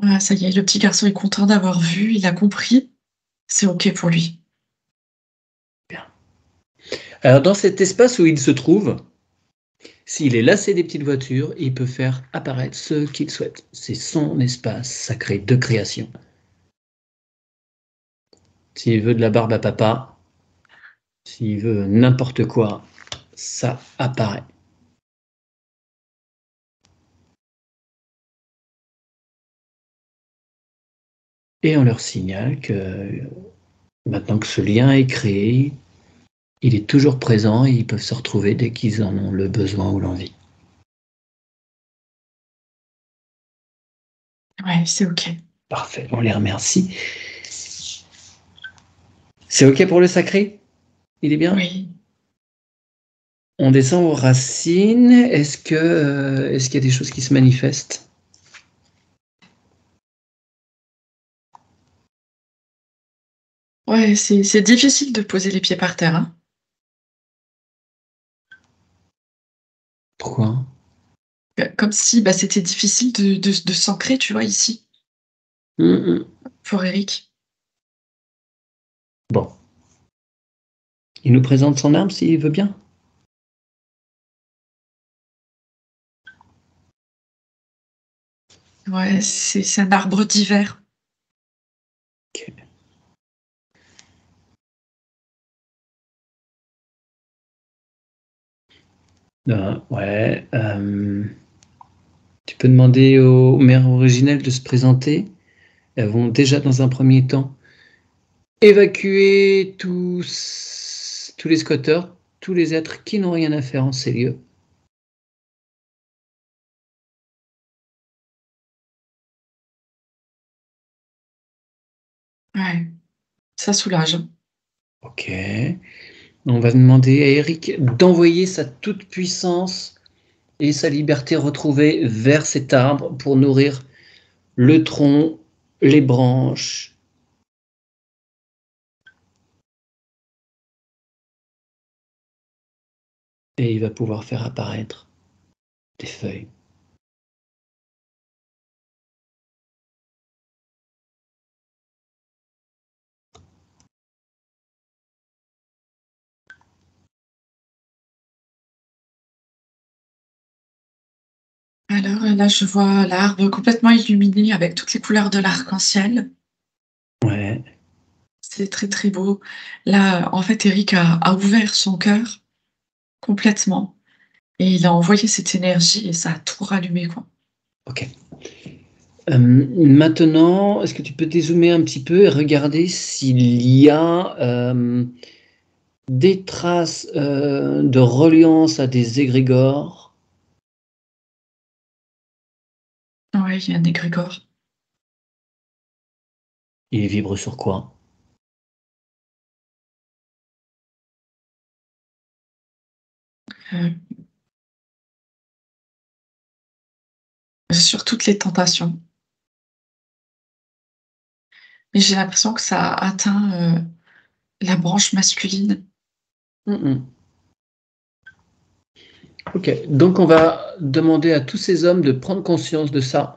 Voilà, ça y est, le petit garçon est content d'avoir vu, il a compris. C'est OK pour lui.
Bien. Alors, dans cet espace où il se trouve, s'il est lassé des petites voitures, il peut faire apparaître ce qu'il souhaite. C'est son espace sacré de création. S'il veut de la barbe à papa, s'il veut n'importe quoi, ça apparaît. Et on leur signale que maintenant que ce lien est créé, il est toujours présent et ils peuvent se retrouver dès qu'ils en ont le besoin ou l'envie.
Ouais, c'est OK.
Parfait, on les remercie. C'est OK pour le sacré? Il est bien?
Oui.
On descend aux racines. Est-ce qu'il y a des choses qui se manifestent?
Ouais, c'est difficile de poser les pieds par terre, hein.
Pourquoi?
Comme si bah, c'était difficile de s'ancrer, tu vois, ici, pour Eric.
Bon. Il nous présente son arme s'il veut bien.
Ouais, c'est un arbre d'hiver.
Ok. Ouais. Tu peux demander aux mères originelles de se présenter. Elles vont déjà, dans un premier temps, évacuer tous les squatteurs, tous les êtres qui n'ont rien à faire en ces lieux.
Ouais, ça soulage, hein.
Ok. On va demander à Eric d'envoyer sa toute-puissance et sa liberté retrouvée vers cet arbre pour nourrir le tronc les branches. Et il va pouvoir faire apparaître des feuilles.
Alors là, je vois l'arbre complètement illuminé avec toutes les couleurs de l'arc-en-ciel.
Ouais.
C'est très, très beau. Là, en fait, Eric a ouvert son cœur complètement et il a envoyé cette énergie et ça a tout rallumé, quoi.
Ok. Maintenant, est-ce que tu peux dézoomer un petit peu et regarder s'il y a des traces de reliance à des égrégores?
Ouais, il y a un égrégore.
Il vibre sur quoi?
Heu, sur toutes les tentations. Mais j'ai l'impression que ça a atteint, la branche masculine.
Mmh. Ok, donc on va demander à tous ces hommes de prendre conscience de ça.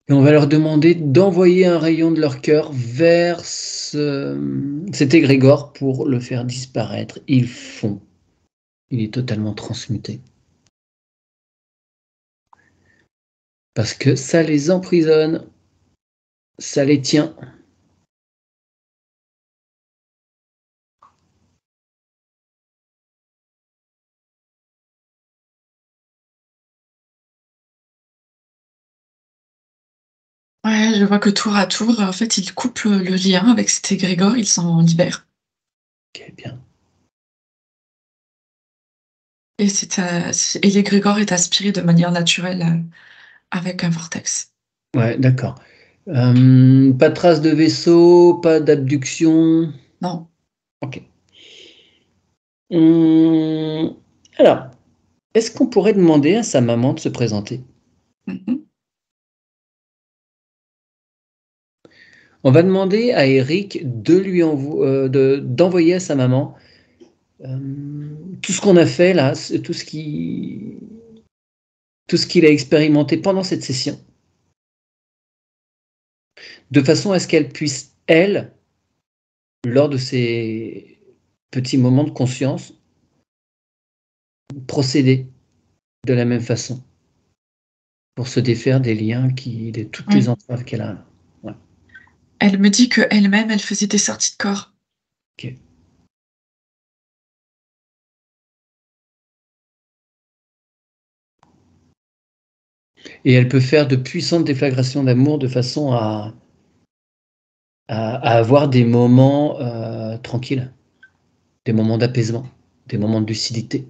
Et on va leur demander d'envoyer un rayon de leur cœur vers cet égrégore pour le faire disparaître. Ils font. Il est totalement transmuté. Parce que ça les emprisonne, ça les tient.
Ouais, je vois que tour à tour, en fait, il coupe le lien avec cet égrégore, il s'en libère
Ok, bien.
et et l'égrégore est aspiré de manière naturelle, avec un vortex.
Ouais, d'accord. Pas de traces de vaisseau, pas d'abduction.
Non.
Ok. Hum, alors, est-ce qu'on pourrait demander à sa maman de se présenter?
Mmh mh.
On va demander à Eric de d'envoyer à sa maman tout ce qu'on a fait là, tout ce qu'il a expérimenté pendant cette session, de façon à ce qu'elle puisse, elle, lors de ces petits moments de conscience, procéder de la même façon pour se défaire des liens de toutes les
Oui.
entraves qu'elle a. Ouais,
Elle me dit qu'elle-même, elle faisait des sorties de corps.
ok. Et elle peut faire de puissantes déflagrations d'amour de façon à avoir des moments tranquilles, des moments d'apaisement, des moments de lucidité.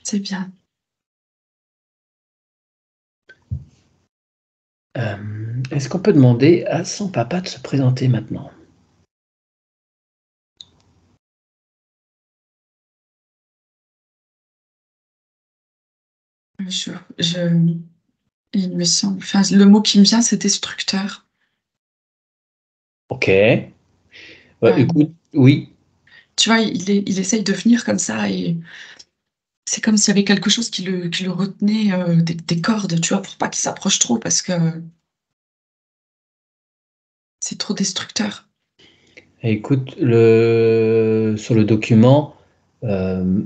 C'est bien.
Est-ce qu'on peut demander à son papa de se présenter maintenant?
Je il me semble, enfin, le mot qui me vient, c'est destructeur.
Ok. Ouais, écoute,
Hem,
oui.
Tu vois, il essaye de venir comme ça et c'est comme s'il y avait quelque chose qui le retenait, des cordes, tu vois? Pour pas qu'il s'approche trop parce que c'est trop destructeur.
Écoute, sur le document, euh,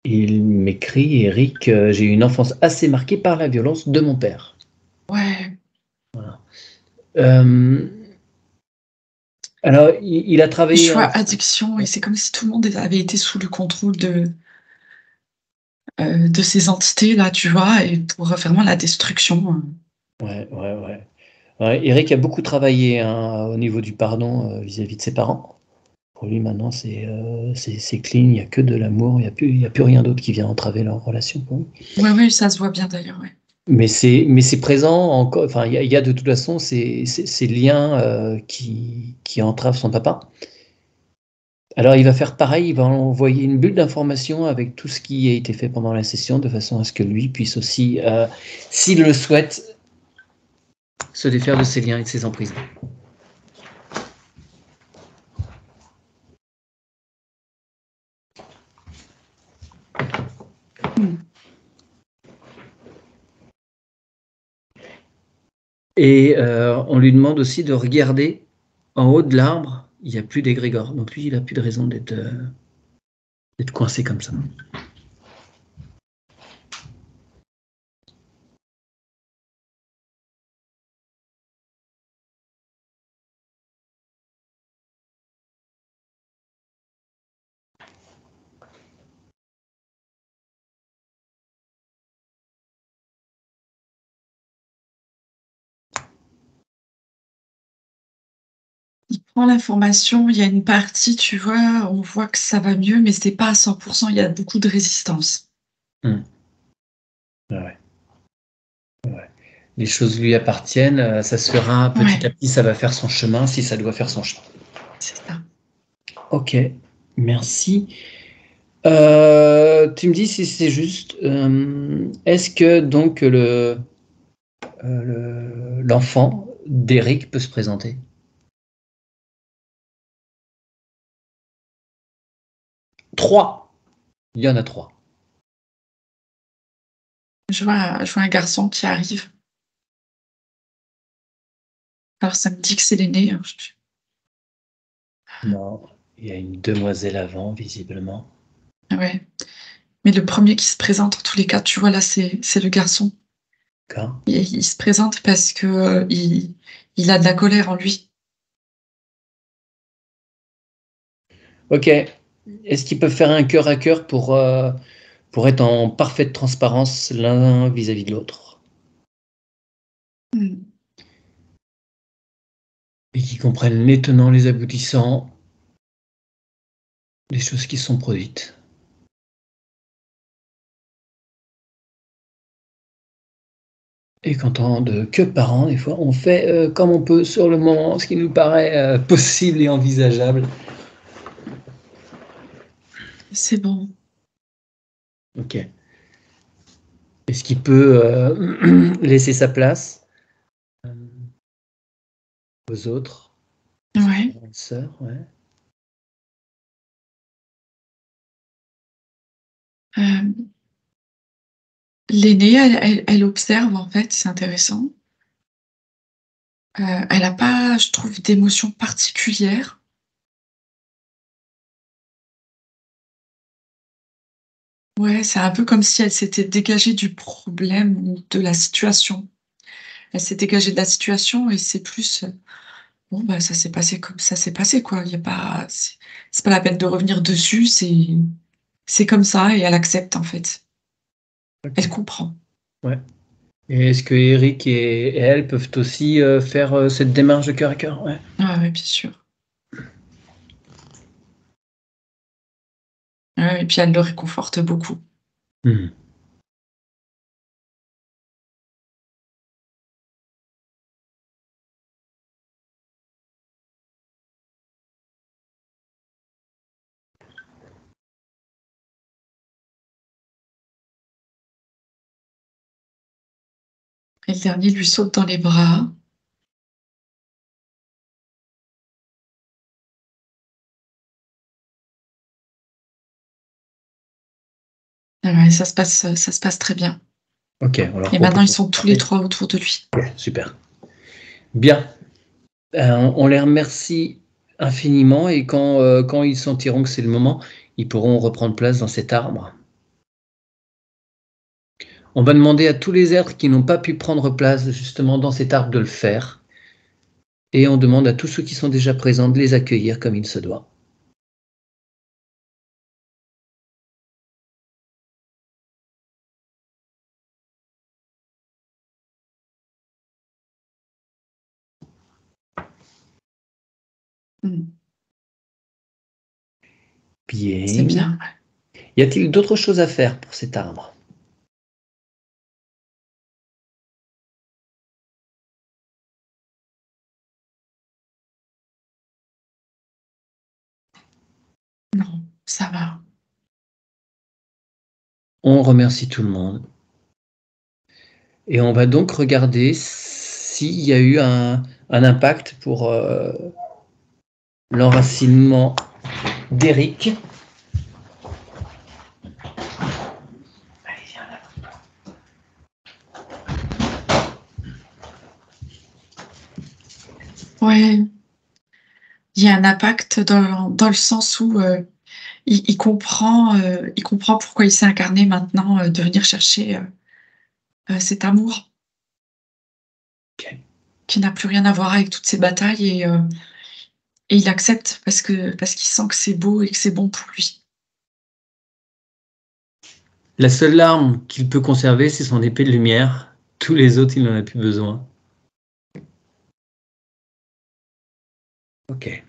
il m'écrit, Eric, j'ai eu une enfance assez marquée par la violence de mon père.
Ouais,
Voilà. Euh, Alors, il a
Je
travaillé
vois
en...
addiction et c'est comme si tout le monde avait été sous le contrôle de ces entités-là, tu vois, et pour vraiment la destruction.
Ouais, ouais, ouais. Ouais, Eric a beaucoup travaillé hein, au niveau du pardon vis-à-vis de ses parents. Pour lui, maintenant, c'est clean, il n'y a que de l'amour, il y a plus rien d'autre qui vient entraver leur relation pour lui.
Ouais, oui, ça se voit bien d'ailleurs, ouais.
Mais c'est présent encore, enfin, il y a de toute façon ces liens qui entravent son papa. Alors il va faire pareil, il va envoyer une bulle d'information avec tout ce qui a été fait pendant la session, de façon à ce que lui puisse aussi, s'il le souhaite, se défaire de ses liens et de ses emprises. Et on lui demande aussi de regarder en haut de l'arbre, il n'y a plus d'égrégore. Donc lui, il n'a plus de raison d'être coincé comme ça.
Il prend l'information, il y a une partie, tu vois, on voit que ça va mieux, mais c'est pas à 100%, il y a beaucoup de résistance.
Ouais. Ouais. Les choses lui appartiennent, ça se fera petit à
Ouais,
petit, ça va faire son chemin si ça doit faire son chemin.
c'est ça.
Ok, merci. Tu me dis si c'est juste, est-ce que donc l'enfant d'Eric peut se présenter? 3. Il y en a 3.
Je vois un garçon qui arrive. Alors ça me dit que c'est l'aîné.
Non, il y a une demoiselle avant, visiblement.
Ouais. Mais le premier qui se présente, en tous les cas, tu vois, là, c'est le garçon.
D'accord.
Il se présente parce que il a de la colère en lui.
Ok. Est-ce qu'ils peuvent faire un cœur à cœur pour être en parfaite transparence l'un vis-à-vis de l'autre?
Mm.
Et qui comprennent les tenants, les aboutissants des choses qui sont produites. Et qu'en tant que parents, des fois, on fait comme on peut sur le moment, ce qui nous paraît possible et envisageable.
C'est bon.
Ok. Est-ce qu'il peut laisser sa place aux autres, aux
Ouais.
frères et sœurs, ouais.
Euh, L'aînée, elle observe, en fait, c'est intéressant. Elle n'a pas, je trouve, d'émotion particulière. Ouais, c'est un peu comme si elle s'était dégagée du problème ou de la situation. Elle s'est dégagée de la situation et c'est plus, bon, bah, ça s'est passé comme ça s'est passé, quoi. Il y a pas, c'est pas la peine de revenir dessus, c'est comme ça et elle accepte, en fait.
Ok.
Elle comprend.
Ouais. Et est-ce que Eric et elle peuvent aussi faire cette démarche de cœur à cœur? Ouais.
Ah ouais, bien sûr. Ouais, et puis elle le réconforte beaucoup.
Mhm.
Et le dernier lui saute dans les bras. Ah ouais, ça se passe très bien.
Ok, on leur
Et maintenant,
propose
ils
de
sont tous les
parler.
trois autour de lui.
Ok, super. Bien. On les remercie infiniment et quand ils sentiront que c'est le moment, ils pourront reprendre place dans cet arbre. On va demander à tous les êtres qui n'ont pas pu prendre place justement dans cet arbre de le faire. Et on demande à tous ceux qui sont déjà présents de les accueillir comme il se doit. Bien.
C'est bien.
Y a-t-il d'autres choses à faire pour cet arbre?
Non, ça va.
On remercie tout le monde. Et on va donc regarder s'il y a eu un impact pour l'enracinement d'Eric. Allez, viens là.
Ouais, il y a un impact dans le sens où il comprend pourquoi il s'est incarné maintenant, de venir chercher cet amour
Ok.
qui n'a plus rien à voir avec toutes ces batailles et il accepte parce qu'il sent que c'est beau et que c'est bon pour lui.
La seule arme qu'il peut conserver, c'est son épée de lumière. Tous les autres, il n'en a plus besoin. Ok.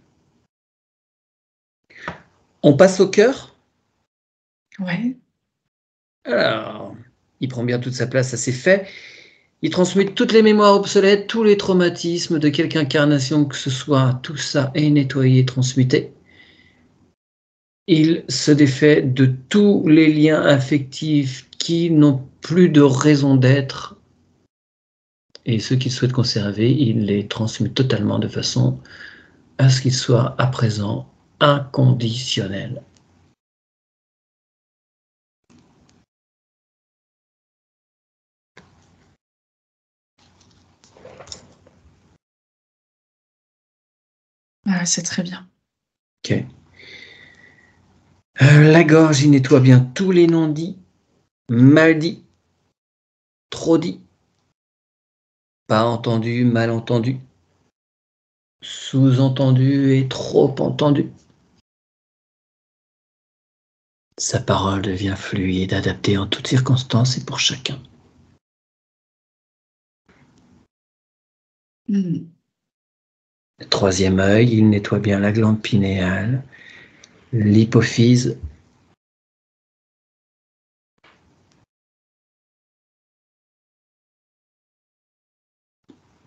On passe au cœur.
Ouais.
Alors, il prend bien toute sa place, ça c'est fait. Il transmet toutes les mémoires obsolètes, tous les traumatismes de quelque incarnation que ce soit, tout ça est nettoyé, transmuté. Il se défait de tous les liens affectifs qui n'ont plus de raison d'être. Et ceux qu'il souhaite conserver, il les transmute totalement de façon à ce qu'ils soient à présent inconditionnels.
Ouais, c'est très bien.
Ok. La gorge, il nettoie bien tous les non-dits, mal dits, trop dits, pas entendu, mal entendu, sous-entendu et trop entendu. Sa parole devient fluide, adaptée en toutes circonstances et pour chacun.
Mmh.
Le troisième œil, il nettoie bien la glande pinéale, l'hypophyse.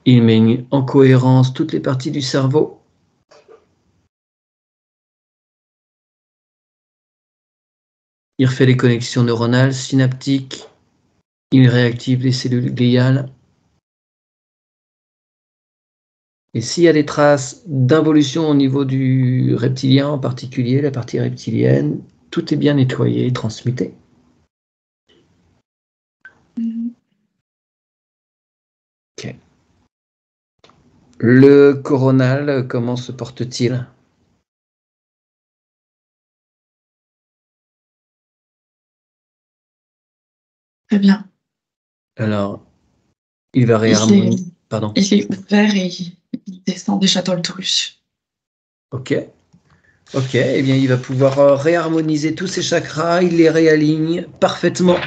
Il met en cohérence toutes les parties du cerveau. Il refait les connexions neuronales, synaptiques. Il réactive les cellules gliales. Et s'il y a des traces d'involution au niveau du reptilien, en particulier la partie reptilienne, tout est bien nettoyé et transmuté.
Mmh.
Okay. Le coronal, comment se porte-t-il?
Très bien.
Alors, il va
Il est
réharmoniser. Pardon.
il est ouvert et il descend déjà dans l'utérus.
Ok. Ok, eh bien il va pouvoir réharmoniser tous ses chakras, il les réaligne parfaitement.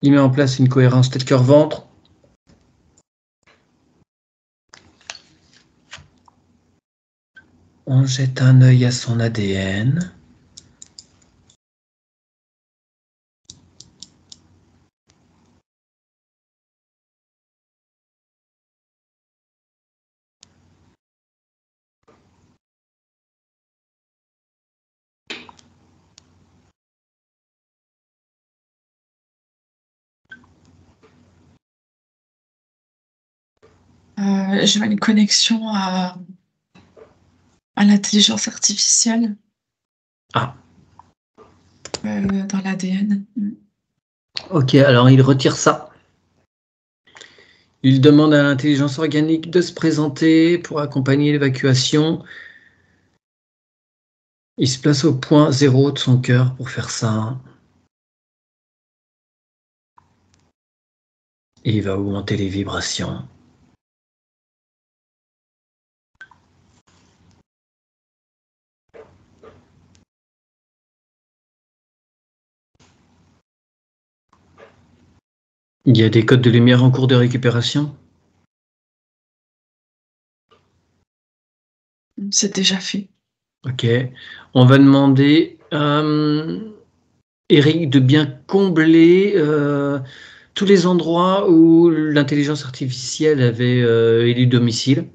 Il met en place une cohérence tête-cœur-ventre. On jette un œil à son ADN.
Je vois une connexion à l'intelligence artificielle,
Ah,
dans l'ADN. Mmh.
ok, alors il retire ça. Il demande à l'intelligence organique de se présenter pour accompagner l'évacuation. Il se place au point 0 de son cœur pour faire ça. Et il va augmenter les vibrations. Il y a des codes de lumière en cours de récupération?
C'est déjà fait.
Ok. On va demander Eric de bien combler tous les endroits où l'intelligence artificielle avait élu domicile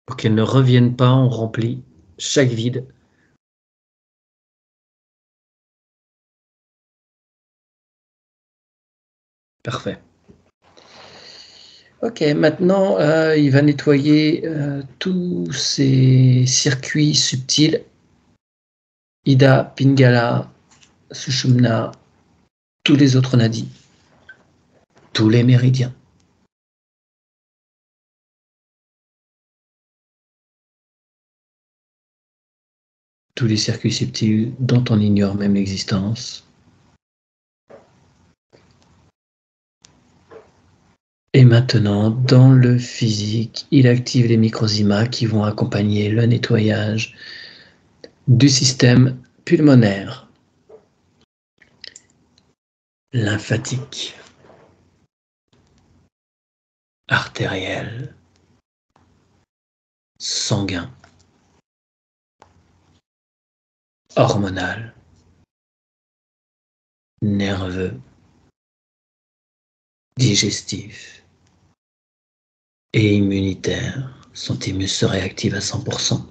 pour qu'elle ne revienne pas. On remplit chaque vide. Parfait. Ok, maintenant il va nettoyer tous ces circuits subtils. Ida, Pingala, Sushumna, tous les autres nadis, tous les méridiens. Tous les circuits subtils dont on ignore même l'existence. Et maintenant, dans le physique, il active les microzymas qui vont accompagner le nettoyage du système pulmonaire, lymphatique, artériel, sanguin, hormonal, nerveux, digestif et immunitaire. Son thymus se réactive à 100%.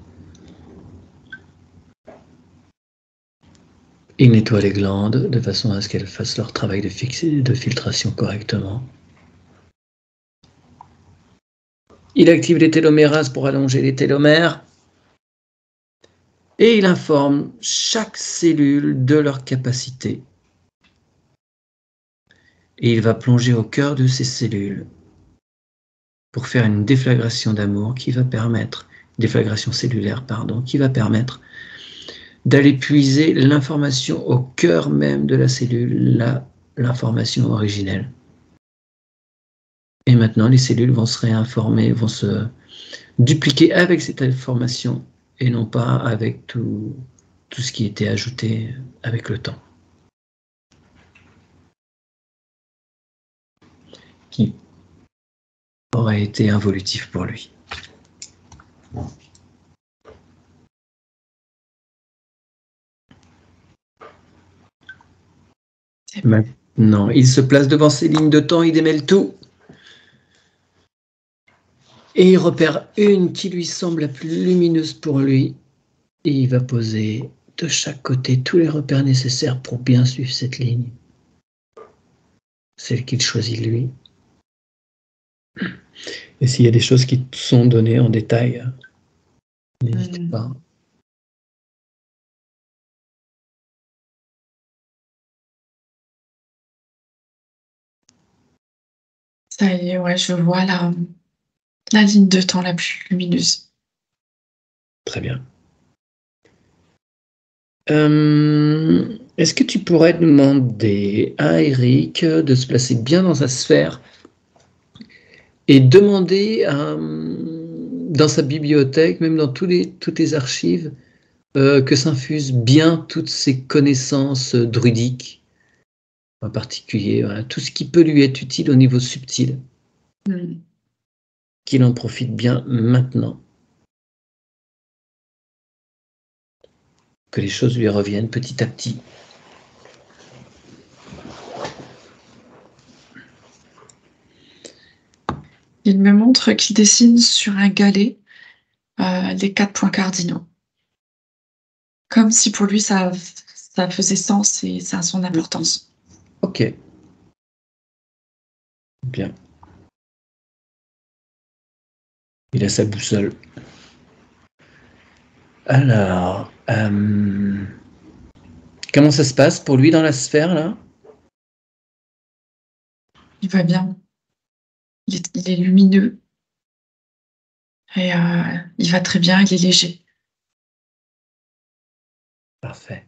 Il nettoie les glandes de façon à ce qu'elles fassent leur travail de filtration correctement. Il active les télomérases pour allonger les télomères. Et il informe chaque cellule de leur capacité. Et il va plonger au cœur de ces cellules pour faire une déflagration d'amour qui va permettre, déflagration cellulaire, pardon, qui va permettre d'aller puiser l'information au cœur même de la cellule, l'information originelle. Et maintenant, les cellules vont se réinformer, vont se dupliquer avec cette information et non pas avec tout ce qui était ajouté avec le temps. Qui aurait été involutif pour lui. Maintenant, il se place devant ses lignes de temps, il démêle tout. Et il repère une qui lui semble la plus lumineuse pour lui. Et il va poser de chaque côté tous les repères nécessaires pour bien suivre cette ligne. Celle qu'il choisit lui. Et s'il y a des choses qui sont données en détail, n'hésitez pas.
Ça y est, ouais, je vois la ligne de temps la plus lumineuse.
Très bien. Est-ce que tu pourrais demander à Eric de se placer bien dans sa sphère et demander dans sa bibliothèque, même dans toutes les archives, que s'infusent bien toutes ces connaissances druidiques, en particulier, voilà, tout ce qui peut lui être utile au niveau subtil, qu'il en profite bien maintenant, que les choses lui reviennent petit à petit.
Il me montre qu'il dessine sur un galet les 4 points cardinaux. Comme si pour lui, ça faisait sens et ça a son importance.
Ok. Bien. Il a sa boussole. Alors, comment ça se passe pour lui dans la sphère, là?
Il va bien. Il est lumineux. Et il va très bien, il est léger.
Parfait.